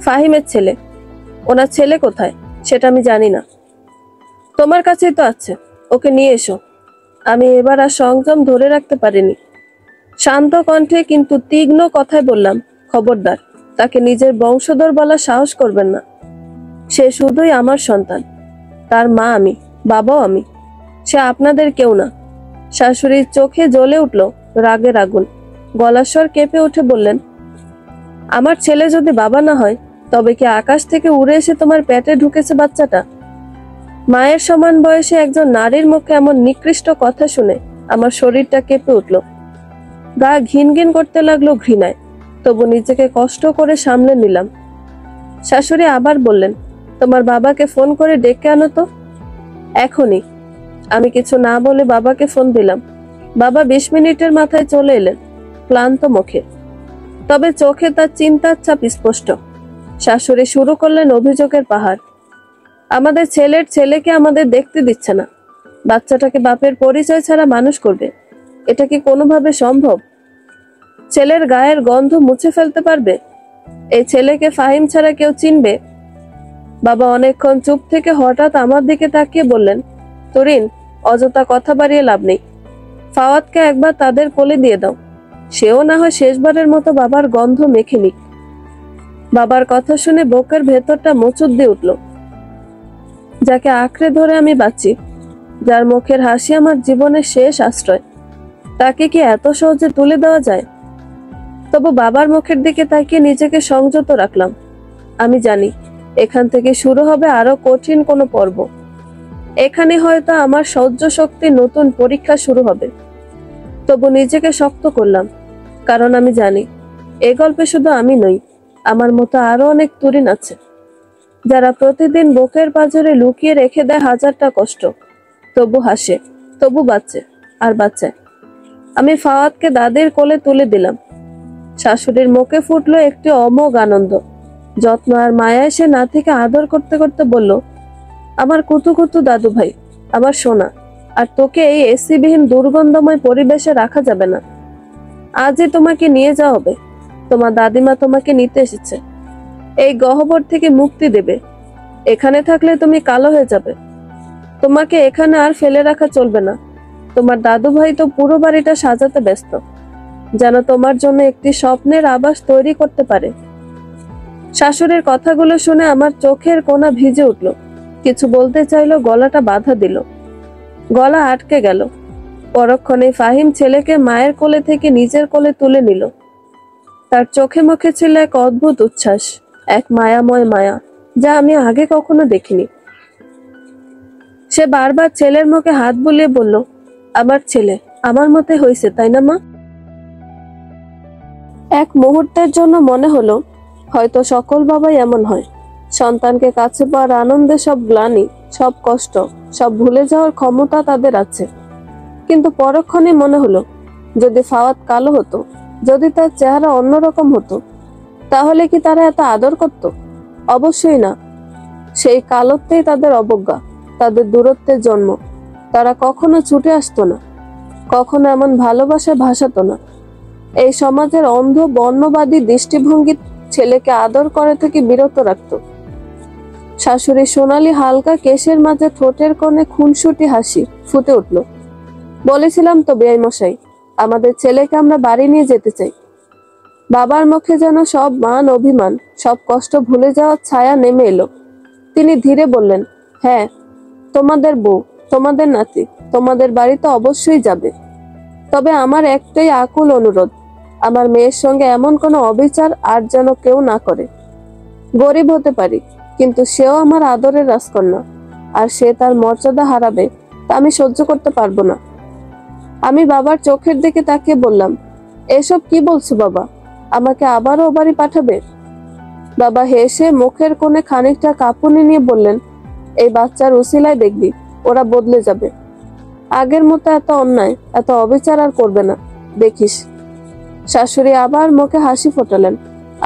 ফাহিমের ছেলে। ওনার ছেলে কোথায় সেটা আমি জানি না। তোমার কাছেই তো আছে, ওকে নিয়ে এসো। আমি এবার আর সংযম ধরে রাখতে পারিনি। শান্ত কণ্ঠে কিন্তু তীক্ষ্ণ কথায় বললাম, খবরদার, তাকে নিজের বংশধর বলার সাহস করবেন না। সে শুধুই আমার সন্তান, তার মা আমি, বাবাও আমি। সে আপনাদের কেউ না। শাশুড়ির চোখে জ্বলে উঠল রাগের আগুন। গলার স্বর কেঁপে উঠে বললেন, আমার ছেলে যদি বাবা না হয় তবে কি আকাশ থেকে উড়ে এসে তোমার পেটে ঢুকেছে বাচ্চাটা? মায়ের সমান বয়সে একজন নারীর মুখে এমন নিকৃষ্ট কথা শুনে আমার শরীরটা কেঁপে উঠল। গা ঘিন ঘিন করতে লাগলো ঘৃণায়, তবু নিজেকে কষ্ট করে সামলে নিলাম। শাশুড়ি আবার বললেন, তোমার বাবাকে ফোন করে ডেকে আনো তো এখনই। আমি কিছু না বলে বাবাকে ফোন দিলাম। বাবা 20 মিনিটের মাথায় চলে এলেন, ক্লান্ত মুখে, তবে চোখে তার চিন্তার ছাপ স্পষ্ট। শাশুড়ি শুরু করলেন অভিযোগের পাহাড়। আমাদের ছেলের ছেলেকে আমাদের দেখতে দিচ্ছে না, বাচ্চাটাকে বাপের পরিচয় ছাড়া মানুষ করবে, এটা কি কোনোভাবে সম্ভব? ছেলের গায়ের গন্ধ মুছে ফেলতে পারবে? এই ছেলেকে ফাহিম ছাড়া কেউ চিনবে? বাবা অনেকক্ষণ চুপ থেকে হঠাৎ আমার দিকে তাকিয়ে বললেন, তরিন, অযথা কথা বাড়িয়ে লাভ নেই। ফাওয়াদকে একবার তাদের কোলে দিয়ে দাও, সেও না হয় শেষবারের মতো বাবার গন্ধ মেখে নিক। বাবার কথা শুনে বুকের ভেতরটা মোচড় দিয়ে উঠল। যাকে আঁকড়ে ধরে আমি বাঁচি, যার মুখের হাসি আমার জীবনের শেষ আশ্রয়, তাকে কি এত সহজে তুলে দেওয়া যায়? তবু বাবার মুখের দিকে তাকিয়ে নিজেকে সংযত রাখলাম। আমি জানি এখান থেকে শুরু হবে আরো কঠিন কোনো পর্ব। এখানে হয়তো আমার সহ্য শক্তির নতুন পরীক্ষা শুরু হবে। তবু নিজেকে শক্ত করলাম, কারণ আমি জানি এ গল্পে শুধু আমি নই, আমার মতো আরো অনেক তরুণ আছে, যারা প্রতিদিন বুকের পাঁজরে লুকিয়ে রেখে দেয় হাজারটা কষ্ট, তবু হাসে, তবু বাঁচে আর বাঁচায়। আমি ফাওয়াদকে দাদির কোলে তুলে দিলাম। শাশুড়ির মুখে ফুটলো একটি অমোঘ আনন্দ, যত্ন আর মায়া এসে না থেকে আদর করতে করতে বলল, আমার কুতু কুতু দাদু ভাই, আমার সোনা, আর তোকে এই এসিবিহীন দুর্গন্ধময় পরিবেশে রাখা যাবে না। আজই তোমাকে নিয়ে যাওয়া হবে। তোমার দাদিমা তোমাকে নিতে এসেছে, এই গহ্বর থেকে মুক্তি দেবে। এখানে থাকলে তুমি কালো হয়ে যাবে। তোমাকে এখানে আর ফেলে রাখা চলবে না। তোমার দাদু ভাই তো পুরো বাড়িটা সাজাতে ব্যস্ত, যেন তোমার জন্য একটি স্বপ্নের আবাস তৈরি করতে পারে। শাশুড়ির কথাগুলো শুনে আমার চোখের কোনা ভিজে উঠল। কিছু বলতে চাইলো, গলাটা বাধা দিল, গলা আটকে গেল। পরক্ষণে ফাহিম ছেলেকে মায়ের কোলে থেকে নিজের কোলে তুলে নিল। তার চোখে মুখে ছিল এক অদ্ভুত উচ্ছ্বাস, এক মায়াময় মায়া, যা আমি আগে কখনো দেখিনি। সে বারবার ছেলের মুখে হাত বুলিয়ে বলল, আমার ছেলে আমার মতে হয়েছে, তাই না মা? এক মুহূর্তের জন্য মনে হলো হয়তো সকল বাবাই এমন হয়, সন্তানকে কাছে পাওয়ার আনন্দে সব গ্লানি, সব কষ্ট, সব ভুলে যাওয়ার ক্ষমতা তাদের আছে। কিন্তু পরক্ষণে মনে হলো, যদি ফাওয়াদ কালো হতো, যদি তার চেহারা অন্যরকম হতো, তাহলে কি তারা এত আদর করত? অবশ্যই না। সেই কালোত্বেই তাদের অবজ্ঞা, তাদের দূরত্বের জন্ম। তারা কখনো ছুটে আসতো না, কখনো এমন ভালোবাসায় ভাসাতো না। এই সমাজের অন্ধ বর্ণবাদী দৃষ্টিভঙ্গি ছেলেকে আদর করা থেকে বিরত রাখত। শাশুড়ি সোনালি হালকা কেশের মাঝে ঠোঁটের কোণে খুনসুটি হাসি ফুটে উঠল। বলেছিলাম তো বেয়াই মশাই, আমাদের ছেলেকে আমরা বাড়ি নিয়ে যেতে চাই। বাবার মুখে যেন সব মান অভিমান, সব কষ্ট ভুলে যাওয়ার ছায়া নেমে এলো। তিনি ধীরে বললেন, হ্যাঁ, তোমাদের বউ, তোমাদের নাতি, তোমাদের বাড়িতে অবশ্যই যাবে। তবে আমার একটাই আকুল অনুরোধ, আমার মেয়ের সঙ্গে এমন কোনো অবিচার আর যেন কেউ না করে। গরিব হতে পারি, কিন্তু সেও আমার আদরের রাজকন্যা, আর সে তার মর্যাদা হারাবে তা আমি সহ্য করতে পারবো না। আমি বাবার চোখের দিকে তাকিয়ে বললাম, এসব কি বলছো বাবা? আমাকে আবারও ও বাড়ি পাঠাবে? বাবা হেসে মুখের কোণে খানিকটা কাঁপুনি নিয়ে বললেন, এই বাচ্চার উসিলায় দেখবি ওরা বদলে যাবে। আগের মতো এত অন্যায়, এত অবিচার আর করবে না, দেখিস। শাশুড়ি আবার মুখে হাসি ফোটালেন।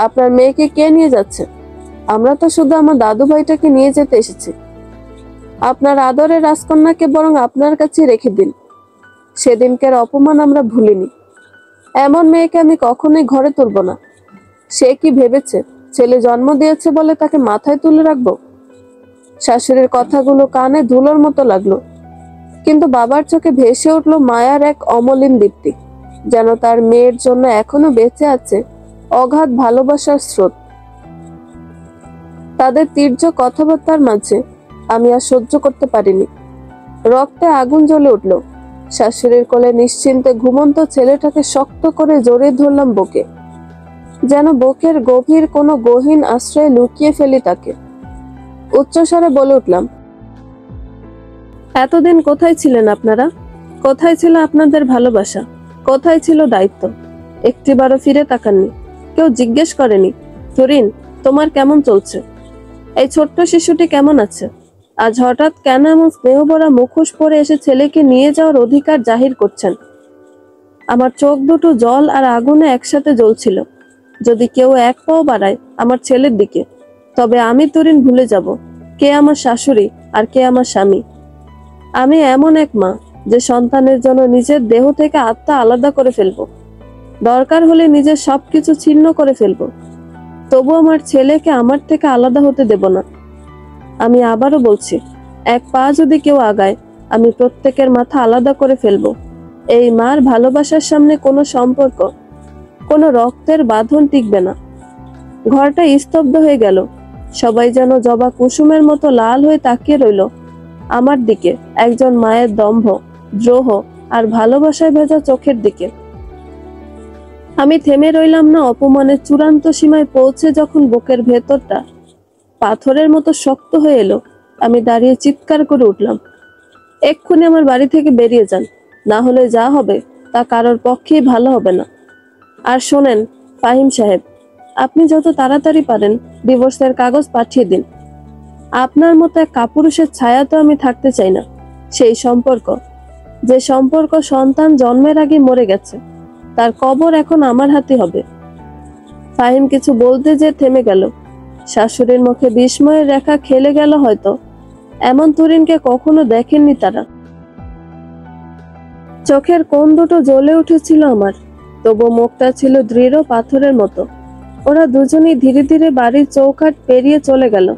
আপনার মেয়েকে কে নিয়ে যাচ্ছে? আমরা তো শুধু আমার দাদু ভাইটাকে নিয়ে যেতে এসেছি। আপনার আদরের রাজকন্যাকে বরং আপনার কাছে রেখে দিন। সেদিনকার অপমান আমরা ভুলিনি। এমন মেয়েকে আমি কখনোই ঘরে তুলব না। সে কি ভেবেছে ছেলে জন্ম দিয়েছে বলে তাকে মাথায় তুলে রাখবো? শাশুড়ির কথাগুলো কানে ধুলোর মতো লাগলো, কিন্তু বাবার চোখে ভেসে উঠল মায়ার এক অমলিন দীপ্তি, যেন তার মেয়ের জন্য এখনো বেঁচে আছে অগাধ ভালোবাসার স্রোত। তাদের তীর্য কথাবার্তার মাঝে আমি আর সহ্য করতে পারিনি। রক্তে আগুন জ্বলে উঠল। শাশুড়ির কোলে নিশ্চিন্তে ঘুমন্ত ছেলেটাকে শক্ত করে জড়িয়ে ধরলাম বুকে, যেন বুকের গভীর কোনো গহীন আশ্রয়ে লুকিয়ে ফেলি তাকে। উচ্চস্বরে বলে উঠলাম, এতদিন কোথায় ছিলেন আপনারা? কোথায় ছিল আপনাদের ভালোবাসা? কোথায় ছিল দায়িত্ব? একটিবারও ফিরে তাকাননি, কেউ জিজ্ঞেস করেনি, তুরিন তোমার কেমন চলছে? এই ছোট্ট শিশুটি কেমন আছে? আজ হঠাৎ কেন এমন স্নেহভরা মুখোশ পরে এসে ছেলেকে নিয়ে যাওয়ার অধিকার জাহির করছেন? আমার চোখ দুটো জল আর আগুনে একসাথে জ্বলছিল। যদি কেউ এক পাও বাড়ায় আমার ছেলের দিকে, তবে আমি তুরিন ভুলে যাব কে আমার শাশুড়ি আর কে আমার স্বামী। আমি এমন এক মা যে সন্তানের জন্য নিজের দেহ থেকে আত্মা আলাদা করে ফেলবো, দরকার হলে নিজের সবকিছু ছিন্ন করে ফেলবো, তবু আমার ছেলেকে আমার থেকে আলাদা হতে দেব না। আমি আবারও বলছি, এক পা যদি কেউ আগায় আমি প্রত্যেকের মাথা আলাদা করে ফেলবো। এই মার ভালোবাসার সামনে কোনো সম্পর্ক, কোনো রক্তের বাঁধন টিকবে না। ঘরটা স্তব্ধ হয়ে গেল। সবাই যেন জবা কুসুমের মতো লাল হয়ে তাকিয়ে রইল আমার দিকে, একজন মায়ের দম্ভ, দ্রোহ আর ভালোবাসায় ভেজা চোখের দিকে। আমি থেমে রইলাম না। অপমানের চূড়ান্ত সীমায় পৌঁছে যখন বুকের ভেতরটা পাথরের মতো শক্ত হয়ে এলো, আমি দাঁড়িয়ে চিৎকার করে উঠলাম, এক্ষুনি আমার বাড়ি থেকে বেরিয়ে যান, না হলে যা হবে তা কারোর পক্ষেই ভালো হবে না। আর শোনেন ফাহিম সাহেব, আপনি যত তাড়াতাড়ি পারেন ডিভোর্সের কাগজ পাঠিয়ে দিন। আপনার মতো এক কাপুরুষের ছায়া তো আমি থাকতে চাই না। সেই সম্পর্ক, যে সম্পর্ক সন্তান জন্মের আগে মরে গেছে, তার কবর এখন আমার হাতে হবে। ফাহিম কিছু বলতে যে থেমে গেল। শাশুড়ির মুখে বিস্ময়ের রেখা খেলে গেল। হয়তো এমন তুরিনকে কখনো দেখেননি তারা। চোখের কোণ দুটো জ্বলে উঠেছিল আমার, তবু মুখটা ছিল দৃঢ় পাথরের মতো। ওরা দুজনেই ধীরে ধীরে বাড়ির চৌকাঠ পেরিয়ে চলে গেল।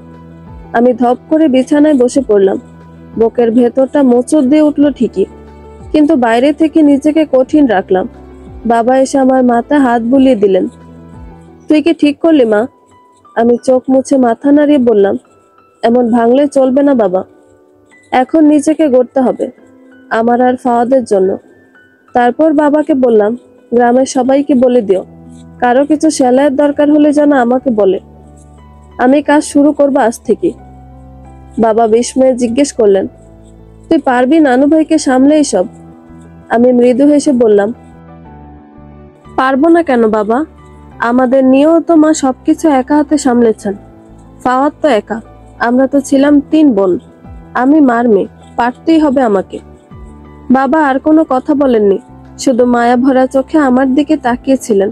আমি ধপ করে বিছানায় বসে পড়লাম। বুকের ভেতরটা মোচড় দিয়ে উঠল ঠিকই, কিন্তু বাইরে থেকে নিজেকে কঠিন রাখলাম। বাবা এসে আমার মাথায় হাত বুলিয়ে দিলেন। তুই কি ঠিক করলি মা? আমি চোখ মুছে মাথা নাড়িয়ে বললাম, এমন ভাঙলে চলবে না বাবা। এখন নিজেকে গড়তে হবে, আমার আর ফাওয়াদের জন্য। তারপর বাবাকে বললাম, গ্রামের সবাইকে বলে দিও, কারো কিছু সেলাইয়ের দরকার হলে যেন আমাকে বলে। আমি কাজ শুরু করবো আজ থেকে। বাবা বিস্ময়ে জিজ্ঞেস করলেন, তুই পারবি নানু ভাইকে সামলে সব? আমি মৃদু হেসে বললাম, পারবো না কেন বাবা? আমাদের নিয়েও তো মা সবকিছু একা হাতে সামলেছেন। ফাওয়াদ তো একা, আমরা তো ছিলাম 3 বোন। আমি মার মেয়ে, পারতেই হবে আমাকে। বাবা আর কোনো কথা বলেননি, শুধু মায়া ভরা চোখে আমার দিকে তাকিয়েছিলেন।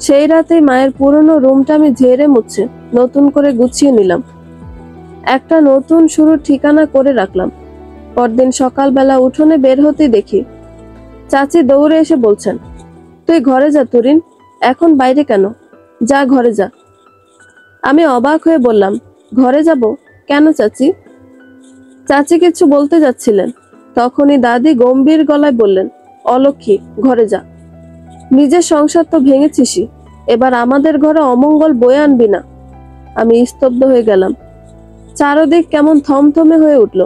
সেই রাতে মায়ের পুরনো রুমটা আমি ঝেড়ে মুছে নতুন করে গুছিয়ে নিলাম। একটা নতুন শুরুর ঠিকানা করে রাখলাম। পরদিন সকালবেলা উঠোনে বের হতেই দেখি চাচি দৌড়ে এসে বলছেন, তুই ঘরে যা তুরিন, এখন বাইরে কেন? যা ঘরে যা। আমি অবাক হয়ে বললাম, ঘরে যাব কেন চাচি? চাচি কিছু বলতে যাচ্ছিলেন, তখনই দাদি গম্ভীর গলায় বললেন, অলক্ষী, ঘরে যা। নিজের সংসার তো ভেঙেছিসই, এবার আমাদের ঘরে অমঙ্গল বয়ে আনবি না। আমি স্তব্ধ হয়ে গেলাম। চারদিক কেমন থমথমে হয়ে উঠল।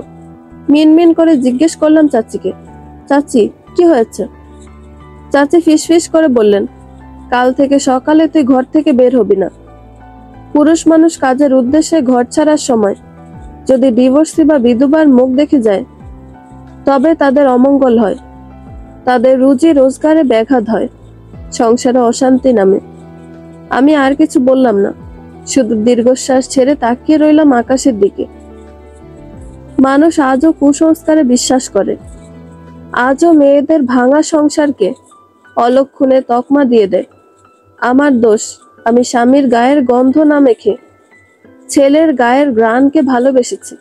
মিনমিন করে জিজ্ঞেস করলাম চাচিকে, চাচি কি হয়েছে? চাচি ফিসফিস করে বললেন, কাল থেকে সকালে তুই ঘর থেকে বের হবি না। পুরুষ মানুষ কাজের উদ্দেশ্যে ঘর ছাড়ার সময় যদি ডিভোর্সি বা বিধবার মুখ দেখে যায়, তবে তাদের অমঙ্গল হয়, তাদের রুজি রোজগারে ব্যাঘাত হয়, সংসারে অশান্তি নামে। আমি আর কিছু বললাম না, শুধু দীর্ঘশ্বাস ছেড়ে তাকিয়ে রইলাম আকাশের দিকে। মানুষ আজও কুসংস্কারে বিশ্বাস করে, আজও মেয়েদের ভাঙা সংসারকে অলক্ষণে তকমা দিয়ে দেয়। আমার দোষ, আমি স্বামীর গায়ের গন্ধ না মেখে ছেলের গায়ের ঘ্রাণকে ভালোবেসেছি।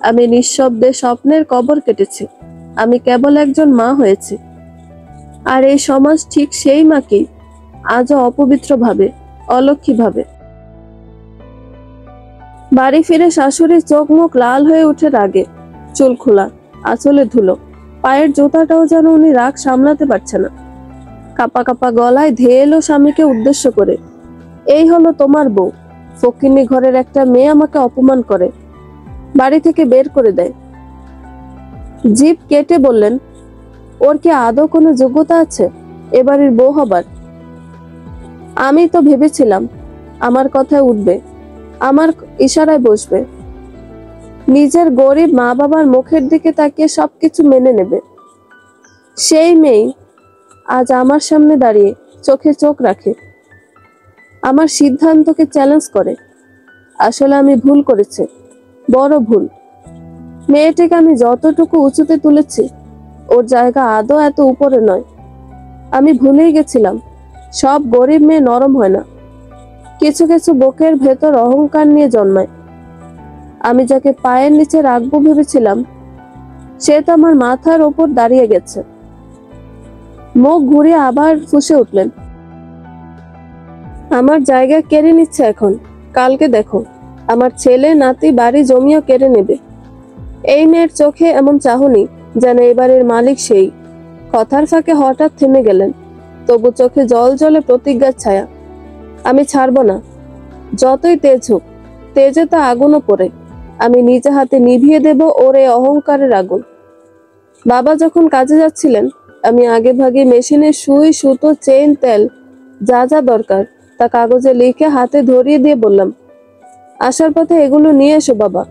আমি নিঃশব্দে স্বপ্নের কবর কেটেছি। আমি কেবল একজন মা হয়েছি, আর এই সমাজ ঠিক সেই মাকেই আজও অপবিত্র ভাবে, অলক্ষী ভাবে। বাড়ি ফিরে শাশুড়ির চোখ মুখ লাল হয়ে উঠে রাগে, চুল খোলা, আঁচলে ধুলো, পায়ের জুতাটাও যেন উনি রাগ সামলাতে পারছে না। কাপা কাপা গলায় ধেয়ে এলো স্বামীকে উদ্দেশ্য করে, এই হলো তোমার বউ, ফকিন্নি ঘরের একটা মেয়ে আমাকে অপমান করে, বাড়ি থেকে বের করে দেয়। জিভ কেটে বললেন, ওর কি আদৌ কোনো যোগ্যতা আছে এ বাড়ির বউ হবার? আমি তো ভেবেছিলাম আমার কথায় উঠবে, আমার ইশারায় বসবে, নিজের গরিব মা বাবার মুখের দিকে তাকিয়ে সবকিছু মেনে নেবে। সেই মেয়ে আজ আমার সামনে দাঁড়িয়ে চোখে চোখ রাখে, আমার সিদ্ধান্তকে চ্যালেঞ্জ করে। আসলে আমি ভুল করেছি, বড় ভুল। মেয়েটিকে আমি যতটুকু উঁচুতে তুলেছি, ওর জায়গা আদৌ এত উপরে নয়। আমি ভুলেই গেছিলাম সব গরিব মেয়ে নরম হয় না, কিছু কিছু বুকের ভেতর অহংকার নিয়ে জন্মায়। আমি যাকে পায়ের নিচে রাখবো ভেবেছিলাম, সে তো আমার মাথার ওপর দাঁড়িয়ে গেছে। মুখ ঘুরিয়ে আবার ফুঁসে উঠলেন, আমার জায়গা কেড়ে নিচ্ছে এখন। কালকে দেখো, আমার ছেলে নাতি বাড়ি জমিও কেড়ে নেবে। এই মেয়ের চোখে এমন চাহনি যেন এবারের মালিক সেই। কথার ফাঁকে হঠাৎ থেমে গেলেন, তবু চোখে জল জলে প্রতিজ্ঞার ছায়া। আমি ছাড়বো না, যতই তেজ হোক, তেজে তো আগুনও পড়ে। আমি নিজে হাতে নিভিয়ে দেব ওর এই অহংকারের আগুন। বাবা যখন কাজে যাচ্ছিলেন, আমি আগে ভাগে মেশিনের সুই, সুতো, চেইন, তেল, যা যা দরকার তা কাগজে লিখে হাতে ধরিয়ে দিয়ে বললাম, আসার পথে এগুলো নিয়ে এসো বাবা।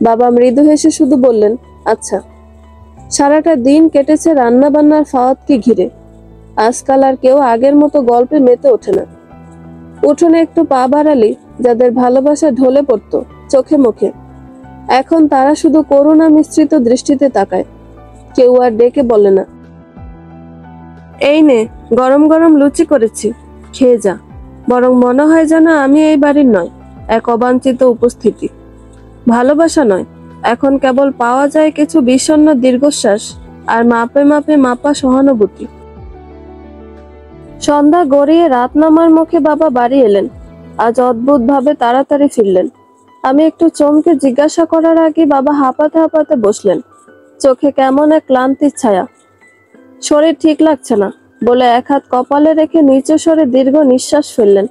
বাবা মৃদু হেসে শুধু বললেন, আচ্ছা। সারাটা দিন কেটেছে রান্না বান্নার ফাওয়াতকে ঘিরে। আজকাল আর কেউ আগের মতো গল্পে মেতে ওঠে না। উঠোনে একটু পা বাড়ালি যাদের ভালোবাসা ঢলে পড়তো চোখে মুখে, এখন তারা শুধু করুণা মিশ্রিত দৃষ্টিতে তাকায়। কেউ আর ডেকে বলে না, এই নে গরম গরম লুচি করেছি, খেয়ে যা। বরং মনে হয় যেন আমি এই বাড়ির নয়, এক অবাঞ্ছিত উপস্থিতি। ভালোবাসা নয়, এখন কেবল পাওয়া যায় কিছু বিষণ্ণ দীর্ঘশ্বাস আর মাপে মাপে মাপা সহানুভূতি। সন্ধ্যা গড়িয়ে রাত নামার মুখে বাবা বাড়ি এলেন। আজ অদ্ভুত ভাবে তাড়াতাড়ি ফিরলেন। আমি একটু চমকে জিজ্ঞাসা করার আগে বাবা হাঁপাতে হাঁপাতে বসলেন, চোখে কেমন এক ক্লান্তির ছায়া। শরীর ঠিক লাগছে না বলে এক হাত কপালে রেখে নিচু স্বরে দীর্ঘ নিঃশ্বাস ফেললেন।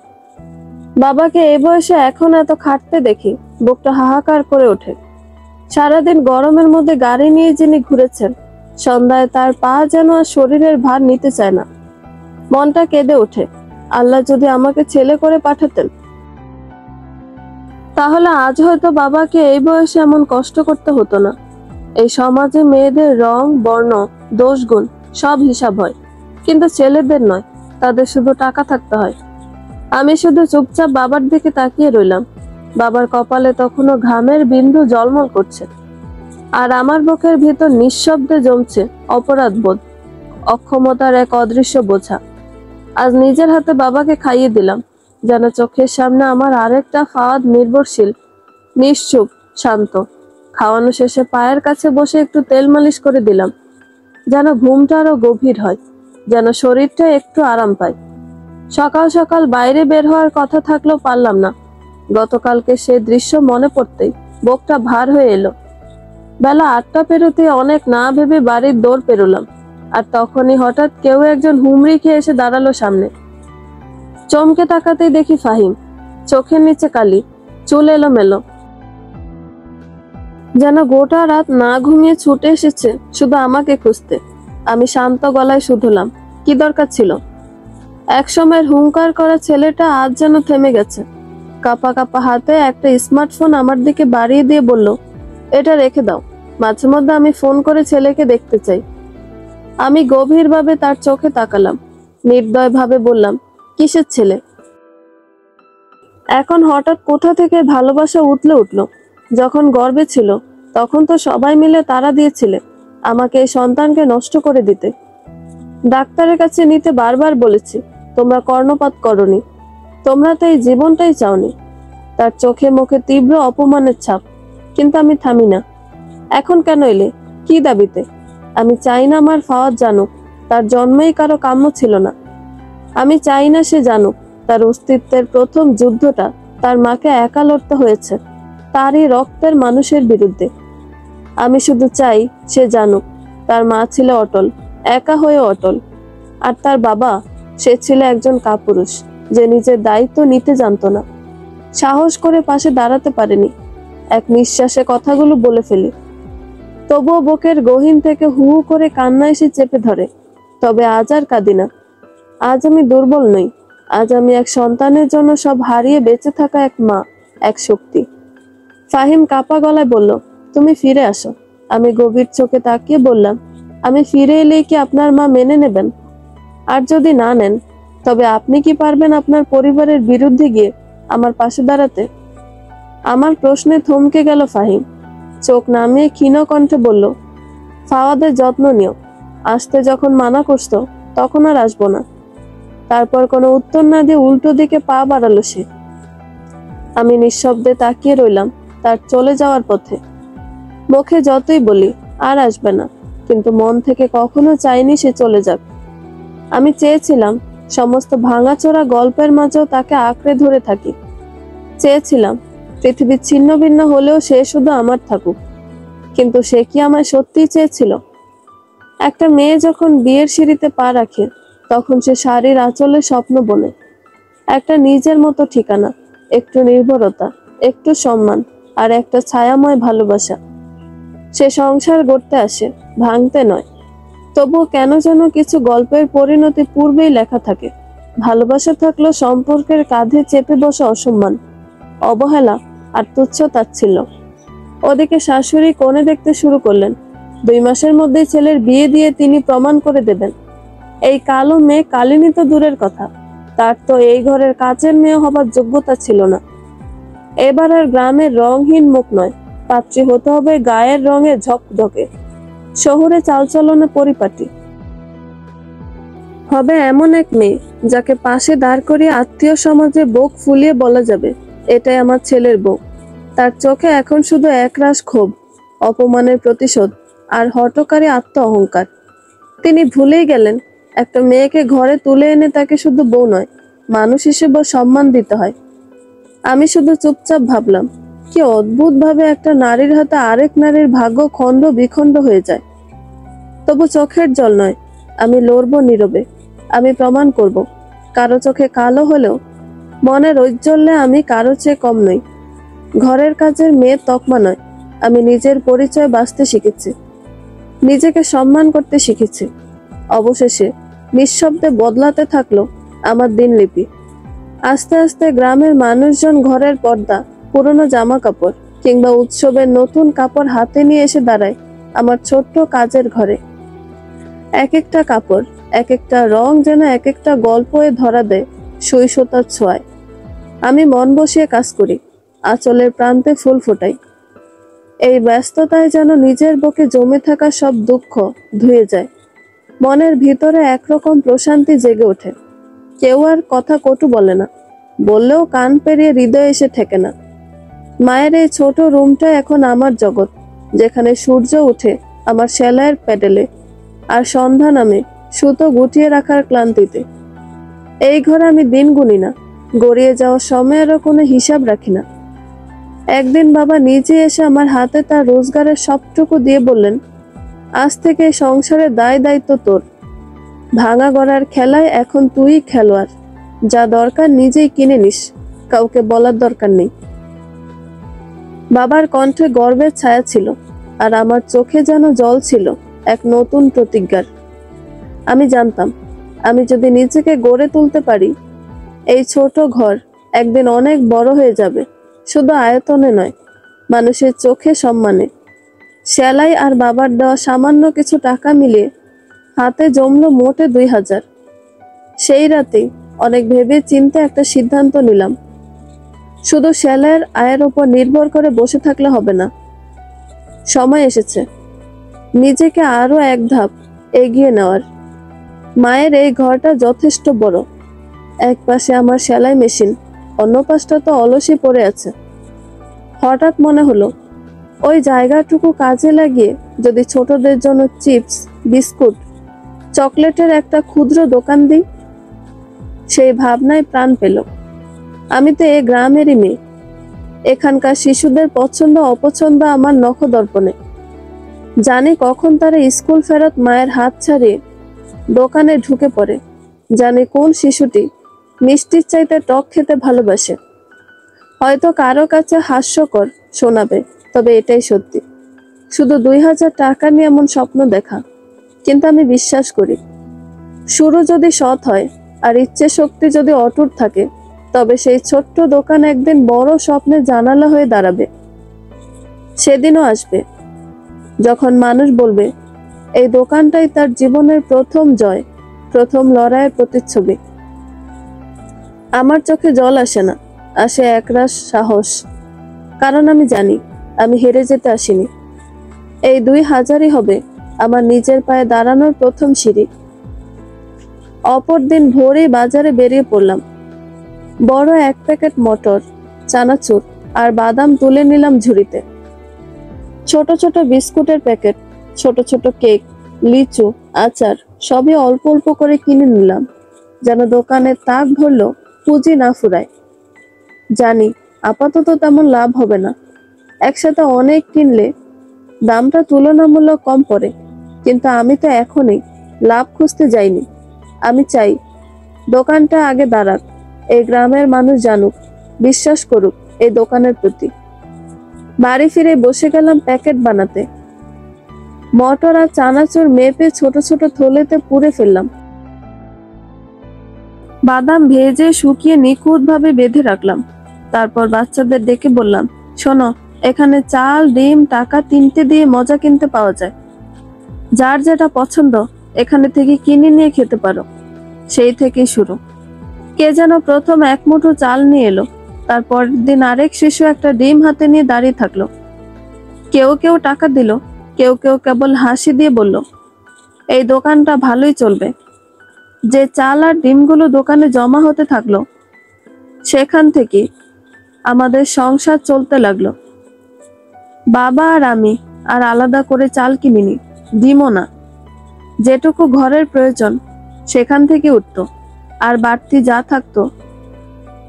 বাবাকে এই বয়সে এখন এত খাটতে দেখি বুকটা হাহাকার করে ওঠে। সারাদিন গরমের মধ্যে গাড়ি নিয়ে যিনি ঘুরেছেন, সন্ধ্যায় তার পা যেন আর শরীরের ভার নিতে চায় না। মনটা কেঁদে ওঠে, আল্লাহ যদি আমাকে ছেলে করে পাঠাতেন, তাহলে আজ হয়তো বাবাকে এই বয়সে এমন কষ্ট করতে হতো না। এই সমাজে মেয়েদের রং, বর্ণ, দোষ গুণ সব হিসাব হয়, কিন্তু ছেলেদের নয়, তাদের শুধু টাকা থাকতে হয়। আমি শুধু চুপচাপ বাবার দিকে তাকিয়ে রইলাম। বাবার কপালে তখনও ঘামের বিন্দু জলমল করছে, আর আমার বুকের ভিতর নিঃশব্দে জমছে অপরাধ বোধ, অক্ষমতার এক অদৃশ্য বোঝা। আজ নিজের হাতে বাবাকে খাইয়ে দিলাম, যেন চোখের সামনে আমার আরেকটা ফাওয়াদ নির্ভরশীল, নিশ্চুপ, শান্ত। খাওয়ানো শেষে পায়ের কাছে বসে একটু তেল মালিশ করে দিলাম, যেন ঘুমটা আরো গভীর হয়, যেন শরীরটা একটু আরাম পায়। সকাল সকাল বাইরে বের হওয়ার কথা থাকলেও পারলাম না। গতকালকে সে দৃশ্য মনে পড়তেই বুকটা ভার হয়ে এলো। বেলা 8টা পেরোতে অনেক না ভেবে বাড়ির দৌড় পেরোলাম, আর তখনই হঠাৎ কেউ একজন হুমড়ি খেয়ে এসে দাঁড়ালো সামনে। চমকে তাকাতেই দেখি ফাহিম, চোখের নিচে কালি, চুল এলোমেলো, যেন গোটা রাত না ঘুমিয়ে ছুটে এসেছে শুধু আমাকে খুঁজতে। আমি শান্ত গলায় শুধলাম, কি দরকার ছিল? এক সময়ের হুঙ্কার করা ছেলেটা আজ যেন থেমে গেছে। কাপা কাপা হাতে একটা স্মার্টফোন আমার দিকে বাড়িয়ে দিয়ে বলল, এটা রেখে দাও, মাঝে মধ্যে আমি ফোন করে ছেলেকে দেখতে চাই। আমি গভীরভাবে তার চোখে তাকালাম, নির্দয় ভাবে বললাম, কিসের ছেলে? এখন হঠাৎ কোথা থেকে ভালোবাসা উতলে উঠলো? যখন গর্বে ছিল তখন তো সবাই মিলে তাড়া দিয়েছিলে আমাকে এই সন্তানকে নষ্ট করে দিতে। ডাক্তারের কাছে নিতে বারবার বলেছি, তোমরা কর্ণপাত করনি। তোমরা তো এই জীবনটাই চাওনি। তার চোখে মুখে তীব্র অপমানের ছাপ। কিন্তু আমি থামি না। এখন কেন এলে? কি দাবিতে? আমি চাই না আমার ফাওয়াদ জানুক তার জন্মেই কারো কাম্য ছিল না। আমি চাই না সে জানুক তার অস্তিত্বের প্রথম যুদ্ধটা তার মাকে একা লড়তে হয়েছে তারই রক্তের মানুষের বিরুদ্ধে। আমি শুধু চাই সে জানুক তার মা ছিল অটল, একা হয়ে অটল। আর তার বাবা, সে ছিল একজন কাপুরুষ যে নিজের দায়িত্ব নিতে জানতো না, সাহস করে পাশে দাঁড়াতে পারেনি। এক নিঃশ্বাসে কথাগুলো বলে ফেলি। তবুও বুকের গহীন থেকে হু হু করে কান্না এসে চেপে ধরে। তবে আজ আর কাঁদি না। আজ আমি দুর্বল নই। আজ আমি এক সন্তানের জন্য সব হারিয়ে বেঁচে থাকা এক মা, এক শক্তি। ফাহিম কাপা গলায় বলল, তুমি ফিরে আসো। আমি গভীর চোখে তাকিয়ে বললাম, আমি ফিরে এলেই কি আপনার মা মেনে নেবেন? আর যদি না নেন, তবে আপনি কি পারবেন আপনার পরিবারের বিরুদ্ধে গিয়ে আমার পাশে দাঁড়াতে? আমার প্রশ্নে থমকে গেল ফাহিম। চোখ নামিয়ে ক্ষীণ কণ্ঠে বলল, ফাওয়াদের যত্ন নিও। আসতে যখন মানা করছো তখন আর আসবো না। তারপর কোনো উত্তর না দিয়ে উল্টো দিকে পা বাড়ালো সে। আমি নিঃশব্দে তাকিয়ে রইলাম তার চলে যাওয়ার পথে। মুখে যতই বলি আর আসবে না, কিন্তু মন থেকে কখনো চাইনি সে চলে যাক। আমি চেয়েছিলাম সমস্ত ভাঙাচোরা গল্পের মাঝেও তাকে আঁকড়ে ধরে থাকি। চেয়েছিলাম পৃথিবী ছিন্ন ভিন্ন হলেও সে শুধু আমার থাকুক। কিন্তু সে কি আমায় সত্যিই চেয়েছিল? একটা মেয়ে যখন বিয়ের সিঁড়িতে পা রাখে তখন সে শাড়ির আঁচলে স্বপ্ন বনে। একটা নিজের মতো ঠিকানা, একটু নির্ভরতা, একটু সম্মান, আর একটা ছায়াময় ভালোবাসা। সে সংসার গড়তে আসে, ভাঙতে নয়। তবুও কেন যেন কিছু গল্পের পরিণতি পূর্বেই লেখা থাকে। ভালোবাসা থাকলেও সম্পর্কের কাঁধে চেপে বসা অসম্মান, অবহেলা আর তুচ্ছ তাচ্ছিল্য। ওদিকে শাশুড়ি কনে দেখতে শুরু করলেন। 2 মাসের মধ্যেই ছেলের বিয়ে দিয়ে তিনি প্রমাণ করে দেবেন। এই কালো মেয়ে কালিনী তো দূরের কথা, তার তো এই ঘরের কাজের মেয়ে হবার যোগ্যতা ছিল না। এবার আর গ্রামের রংহীন মুখ নয়, পাত্রী হতে হবে গায়ের রঙে ঝকঝকে, শহুরে চালচলনে পরিপাটি। হবে এমন এক মেয়ে যাকে পাশে দাঁড় করিয়ে আত্মীয় সমাজে বুক ফুলিয়ে বলা যাবে, এটাই আমার ছেলের বউ। তার চোখে এখন শুধু একরাশ ক্ষোভ, অপমানের প্রতিশোধ আর হঠকারী আত্ম অহংকার। তিনি ভুলেই গেলেন একটা মেয়েকে ঘরে তুলে এনে তাকে শুধু বউ নয়, মানুষ হিসেবে সম্মান দিতে হয়। আমি শুধু চুপচাপ ভাবলাম, কি অদ্ভুত ভাবে একটা নারীর হাতে আরেক নারীর ভাগ্য খণ্ড বিখণ্ড হয়ে যায়। তবু চোখের জল নয়, আমি লড়বো নীরবে। আমি প্রমাণ করব, কারো চোখে কালো হলেও মনের ঔজ্জ্বল্যে আমি কারো চেয়ে কম নই। ঘরের কাজের মেয়ে তকমা নয়, আমি নিজের পরিচয় বাঁচতে শিখেছি, নিজেকে সম্মান করতে শিখেছি। অবশেষে নিঃশব্দে বদলাতে থাকলো আমার দিনলিপি। আস্তে আস্তে গ্রামের মানুষজন ঘরের পর্দা, পুরনো জামা কাপড় কিংবা উৎসবের নতুন কাপড় হাতে নিয়ে এসে দাঁড়ায় আমার ছোট্ট কাজের ঘরে। এক একটা কাপড়, এক একটা রং যেন এক একটা গল্পে ধরা দেয় সুই সুতার ছোঁয়ায়। আমি মন বসিয়ে কাজ করি, আঁচলের প্রান্তে ফুল ফোটাই। এই ব্যস্ততায় যেন নিজের বুকে জমে থাকা সব দুঃখ ধুয়ে যায়। মনের ভিতরে একরকম প্রশান্তি জেগে ওঠে। কেউ আর কথা কটু বলে না, বললেও কান পেরিয়ে হৃদয়ে এসে ঠেকে না। মায়ের এই ছোট রুমটা এখন আমার জগৎ, যেখানে সূর্য ওঠে আমার সেলাইয়ের প্যাডেলে আর সন্ধ্যা নামে সুতো গুটিয়ে রাখার ক্লান্তিতে। এই ঘরে আমি দিন গুনি না, গড়িয়ে যাওয়ার সময়েরও কোনো হিসাব রাখি না। একদিন বাবা নিজে এসে আমার হাতে তার রোজগারের সবটুকু দিয়ে বললেন, আজ থেকে এই সংসারের দায় দায়িত্ব তোর। ভাঙা গড়ার খেলায় এখন তুই খেলোয়াড়। যা দরকার নিজেই কিনে নিস, কাউকে বলার দরকার নেই। বাবার কণ্ঠে গর্বের ছায়া ছিল, আর আমার চোখে যেন জল ছিল এক নতুন প্রতিজ্ঞার। আমি জানতাম, আমি যদি নিজেকে গড়ে তুলতে পারি, এই ছোট ঘর একদিন অনেক বড় হয়ে যাবে, শুধু আয়তনে নয়, মানুষের চোখে সম্মানে। সেলাই আর বাবার দেওয়া সামান্য কিছু টাকা মিলিয়ে হাতে জমলো মোটে 2000। সেই রাতেই অনেক ভেবে চিন্তে একটা সিদ্ধান্ত নিলাম। শুধু সেলাইয়ের আয়ের উপর নির্ভর করে বসে থাকলে হবে না। সময় এসেছে নিজেকে আরো এক ধাপ এগিয়ে নেওয়ার। মায়ের এই ঘরটা যথেষ্ট বড়। এক পাশে আমার সেলাই মেশিন, অন্য পাশটা তো অলসই পড়ে আছে। হঠাৎ মনে হলো ওই জায়গাটুকু কাজে লাগিয়ে যদি ছোটদের জন্য চিপস, বিস্কুট, চকলেটের একটা ক্ষুদ্র দোকান দিই। সেই ভাবনায় প্রাণ পেল। আমি তো এই গ্রামেরই মেয়ে। এখানকার শিশুদের পছন্দ অপছন্দ আমার নখদর্পণে। জানি কখন তারা স্কুল ফেরত মায়ের হাত ছাড়িয়ে দোকানে ঢুকে পড়ে। জানি কোন শিশুটি মিষ্টির চাইতে টক খেতে ভালোবাসে। হয়তো কারো কাছে হাস্যকর শোনাবে, তবে এটাই সত্যি। শুধু 2000 টাকা নিয়ে এমন স্বপ্ন দেখা, কিন্তু আমি বিশ্বাস করি শুরু যদি সৎ হয় আর ইচ্ছে শক্তি যদি অটুট থাকে, তবে সেই ছোট্ট দোকান একদিন বড় স্বপ্নের জানালা হয়ে দাঁড়াবে। সেদিনও আসবে যখন মানুষ বলবে এই দোকানটাই তার জীবনের প্রথম জয়, প্রথম লড়াইয়ের প্রতিচ্ছবি। আমার চোখে জল আসে না, আসে একরাশ সাহস। কারণ আমি জানি আমি হেরে যেতে আসিনি। এই 2000ই হবে আমার নিজের পায়ে দাঁড়ানোর প্রথম সিঁড়ি। অপর দিন ভোরেই বাজারে বেরিয়ে পড়লাম। বড় এক প্যাকেট মটর, চানাচুর আর বাদাম তুলে নিলাম ঝুড়িতে। ছোট ছোট বিস্কুটের প্যাকেট, ছোট ছোট কেক, লিচু, আচার সবই অল্প অল্প করে কিনে নিলাম, যেন দোকানের তাক ভরলো পুঁজি না ফুরায়। জানি আপাতত তেমন লাভ হবে না, একসাথে অনেক কিনলে দামটা তুলনামূলক কম পড়ে। কিন্তু আমি তো এখনই লাভ খুঁজতে যাইনি। আমি চাই দোকানটা আগে দাঁড়াক, এই গ্রামের মানুষ জানুক, বিশ্বাস করুক এই দোকানের প্রতি। বাড়ি ফিরে বসে গেলাম প্যাকেট বানাতে। মটর আর চানাচুর মেপে ছোট ছোট থলেতে পুরে ফেললাম। বাদাম ভেজে শুকিয়ে নিখুঁতভাবে বেঁধে রাখলাম। তারপর বাচ্চাদের ডেকে বললাম, শোনো, এখানে চাল, ডিম, টাকা তিনটে দিয়ে মজা কিনতে পাওয়া যায়। যার যেটা পছন্দ এখানে থেকে কিনে নিয়ে খেতে পারো। সেই থেকেই শুরু। কে যেন প্রথম এক মুঠো চাল নিয়ে এলো। তারপর দিন আরেক শিশু একটা ডিম হাতে নিয়ে দাঁড়িয়ে থাকলো। কেউ কেউ টাকা দিল, কেউ কেউ কেবল হাসি দিয়ে বলল, এই দোকানটা ভালোই চলবে। যে চাল আর ডিমগুলো দোকানে জমা হতে থাকলো, সেখান থেকে আমাদের সংসার চলতে লাগলো। বাবা আর আমি আর আলাদা করে চাল কিনিনি, ডিমও না। যেটুকু ঘরের প্রয়োজন সেখান থেকে উঠতো, আর বাড়তি যা থাকতো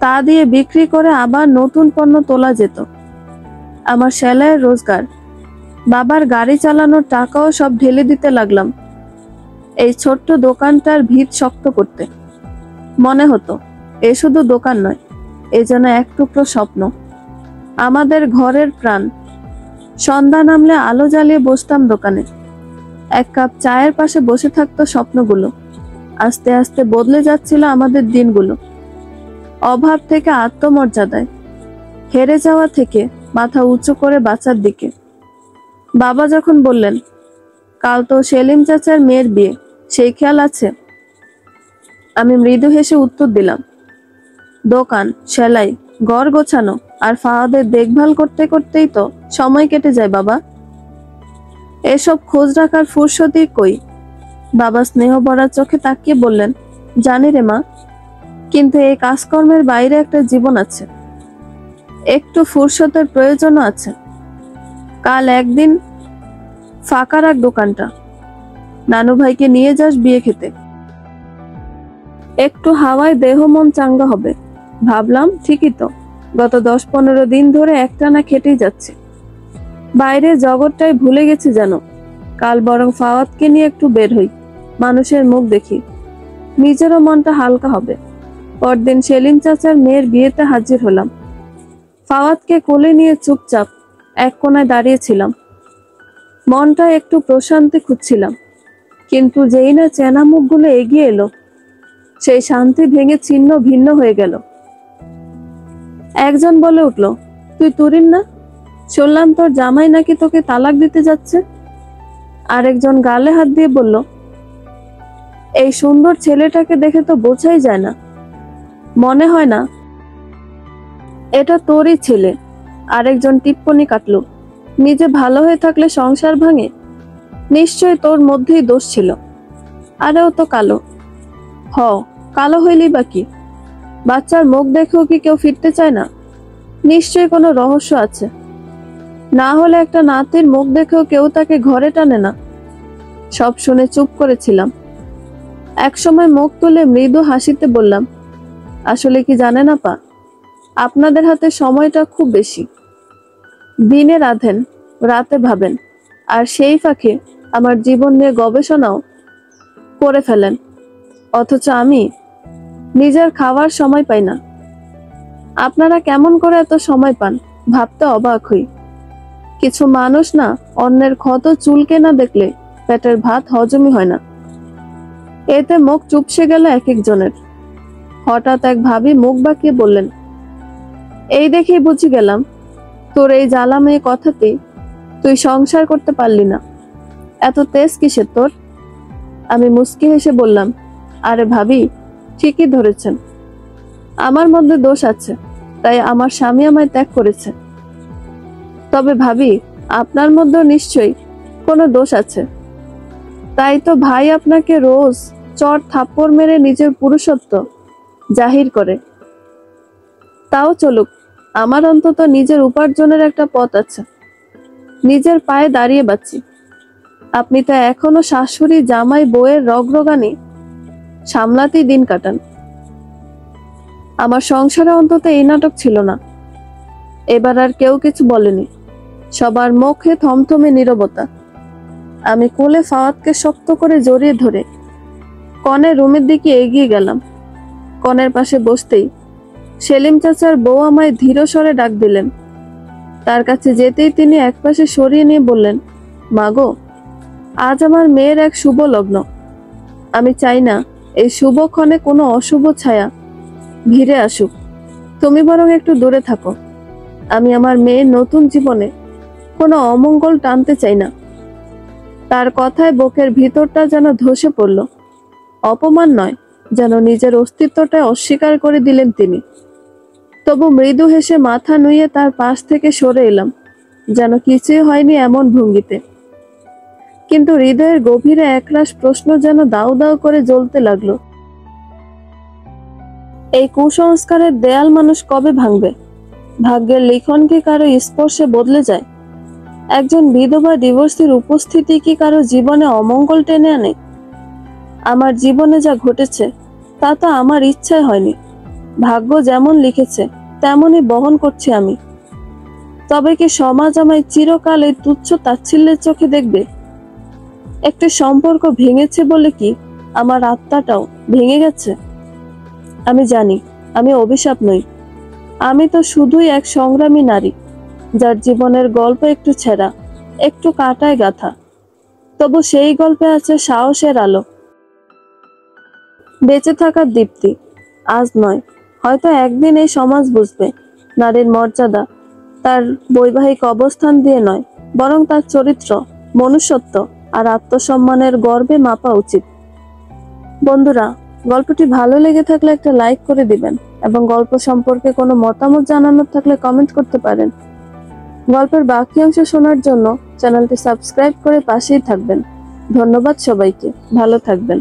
তা দিয়ে বিক্রি করে আবার নতুন পণ্য তোলা যেত। আমার সেলাইয়ের রোজগার, বাবার গাড়ি চালানোর টাকাও সব ঢেলে দিতে লাগলাম এই ছোট্ট দোকানটার ভিত শক্ত করতে। মনে হতো এ শুধু দোকান নয়, এ যেন এক টুকরো স্বপ্ন, আমাদের ঘরের প্রাণ। সন্ধ্যা নামলে আলো জ্বালিয়ে বসতাম দোকানে। এক কাপ চায়ের পাশে বসে থাকতো স্বপ্নগুলো। আস্তে আস্তে বদলে যাচ্ছিল আমাদের দিনগুলো। অভাব থেকে আত্মমর্যাদায়, হেরে যাওয়া থেকে মাথা উঁচু করে বাঁচার দিকে। বাবা যখন বললেন, কাল তো সেলিম চাচার মেয়ের বিয়ে, সেই খেয়াল আছে? আমি মৃদু হেসে উত্তর দিলাম, দোকান, সেলাই, ঘর গোছানো আর ফাহাদের দেখভাল করতে করতেই তো সময় কেটে যায় বাবা। এসব খোঁজ রাখার ফুরসতই কই। বাবা স্নেহ ভরা চোখে তাকিয়ে বললেন, জানি রে মা, কিন্তু এই কাজকর্মের বাইরে একটা জীবন আছে, একটু ফুরসতের প্রয়োজনও আছে। কাল একদিন ফাঁকা রাখ দোকানটা, নানু ভাইকে নিয়ে যাস বিয়ে খেতে, একটু হাওয়ায় দেহ মন চাঙ্গা হবে। ভাবলাম ঠিকই তো, গত 10-15 দিন ধরে একটানা খেটেই যাচ্ছে, বাইরে জগৎটাই ভুলে গেছি যেন। কাল বরং ফাওয়াতকে নিয়ে একটু বের হই, মানুষের মুখ দেখি, নিজেরও মনটা হালকা হবে। পরদিন সেলিম চাচার মেয়ের বিয়েতে হাজির হলাম। ফাওয়াতকে কোলে নিয়ে চুপচাপ এক কোনায় দাঁড়িয়েছিলাম। মনটা একটু প্রশান্তি খুঁজছিলাম, কিন্তু যেই না চেনা মুখগুলো এগিয়ে এলো, সেই শান্তি ভেঙে ছিন্ন ভিন্ন হয়ে গেল। একজন বলে উঠল, তুই তুরিন না? শুনলাম তোর জামাই নাকি তোকে তালাক দিতে যাচ্ছে। আরেকজন গালে হাত দিয়ে বলল, এই সুন্দর ছেলেটাকে দেখে তো বোঝাই যায় না, মনে হয় না এটা তোরই ছেলে। আরেকজন টিপ্পনি কাটলো, নিজে ভালো হয়ে থাকলে সংসার ভাঙে? নিশ্চয় তোর মধ্যেই দোষ ছিল। আরে ও তো কালো। হ, কালো হইলি বা কি? বাচ্চার মুখ দেখেও কি কেউ ফিরতে চায় না? নিশ্চয় কোনো রহস্য আছে। না হলে একটা নাতির মুখ দেখেও কেউ তাকে ঘরে টানে না। সব শুনে চুপ করেছিলাম। একসময় মুখ তুলে মৃদু হাসিতে বললাম, আসলে কি জানেন আপা, আপনাদের হাতে সময়টা খুব বেশি। দিনে রাঁধেন, রাতে ভাবেন, আর সেই ফাঁকে আমার জীবন নিয়ে গবেষণাও করে ফেলেন। অথচ আমি নিজের খাওয়ার সময় পাই না। আপনারা কেমন করে এত সময় পান ভাবতে অবাক হই। কিছু মানুষ না অন্যের ক্ষত চুলকে না দেখলে পেটের ভাত হজমই হয় না। এতে মুখ চুপসে গেল এক একজনের। হঠাৎ এক ভাবি মুখ বাঁকিয়ে বললেন, এই দেখেই বুঝে গেলাম তোর এই জ্বালা মেয়ে কথাতেই তুই সংসার করতে পারলি না। এত তেজ কিসের তোর? আমি মুস্কি হেসে বললাম, আরে ভাবি, ঠিকই ধরেছেন। আমার মধ্যে দোষ আছে, তাই আমার স্বামী আমায় ত্যাগ করেছে। তবে ভাবি, আপনার মধ্যেও নিশ্চয়ই কোনো দোষ আছে। তাই তো ভাই আপনাকে রোজ চড় থাপ্পড় মেরে নিজের পুরুষত্ব জাহির করে। তাও চলুক, আমার অন্তত নিজের উপার্জনের একটা পথ আছে। নিজের পায়ে দাঁড়িয়ে বাঁচি। আপনি তো এখনো শাশুড়ি জামাই বউয়ের রগরগানি সামলাতেই দিন কাটান। আমার সংসারে অন্তত এই নাটক ছিল না। এবার আর কেউ কিছু বলেনি। সবার মুখে থমথমে নীরবতা। আমি কোলে ফাওয়াতকে শক্ত করে জড়িয়ে ধরে কনের রুমের দিকে এগিয়ে গেলাম। কনের পাশে বসতেই সেলিম চাচার বউ আমায় ধীর স্বরে ডাক দিলেন। তার কাছে যেতেই তিনি একপাশে সরিয়ে নিয়ে বললেন, মাগো, আজ আমার মেয়ের এক শুভ লগ্ন। আমি চাই না এই শুভক্ষণে কোনো অশুভ ছায়া ঘিরে আসুক। তুমি বরং একটু দূরে থাকো। আমি আমার মেয়ের নতুন জীবনে কোনো অমঙ্গল টানতে চাই না। তার কথায় বুকের ভিতরটা যেন ধসে পড়ল। অপমান নয়, যেন নিজের অস্তিত্বটা অস্বীকার করে দিলেন তিনি। তবু মৃদু হেসে মাথা নুইয়ে তার পাশ থেকে সরে এলাম, যেন কিছুই হয়নি এমন ভঙ্গিতে। কিন্তু হৃদয়ের গভীরে একরাশ প্রশ্ন যেন দাউ দাউ করে জ্বলতে লাগলো। এই কুসংস্কারের দেয়াল মানুষ কবে ভাঙবে? ভাগ্যের লিখন কি কারো স্পর্শে বদলে যায়? একজন বিধবা ডিভোর্সির উপস্থিতি কি কারো জীবনে অমঙ্গল টেনে আনে? আমার জীবনে যা ঘটেছে তা তো আমার ইচ্ছায় হয়নি। ভাগ্য যেমন লিখেছে তেমনই বহন করছি আমি। তবে কি সমাজ আমায় চিরকাল এই তুচ্ছ তাচ্ছিল্যের চোখে দেখবে? একটা সম্পর্ক ভেঙেছে বলে কি আমার আত্মাটাও ভেঙে গেছে? আমি জানি আমি অভিশাপ নই। আমি তো শুধুই এক সংগ্রামী নারী, যার জীবনের গল্প একটু ছেঁড়া, একটু কাঁটায় গাঁথা। তবু সেই গল্পে আছে সাহসের আলো, বেঁচে থাকার দীপ্তি। আজ নয়, হয়তো একদিন এই সমাজ বুঝবে নারীর মর্যাদা তার বৈবাহিক অবস্থান দিয়ে নয়, বরং তার চরিত্র, মনুষ্যত্ব আর আত্মসম্মানের গর্বে মাপা উচিত। বন্ধুরা, গল্পটি ভালো লেগে থাকলে একটা লাইক করে দিবেন এবং গল্প সম্পর্কে কোনো মতামত জানানোর থাকলে কমেন্ট করতে পারেন। গল্পের বাকি অংশ শোনার জন্য চ্যানেলটি সাবস্ক্রাইব করে পাশেই থাকবেন। ধন্যবাদ সবাইকে, ভালো থাকবেন।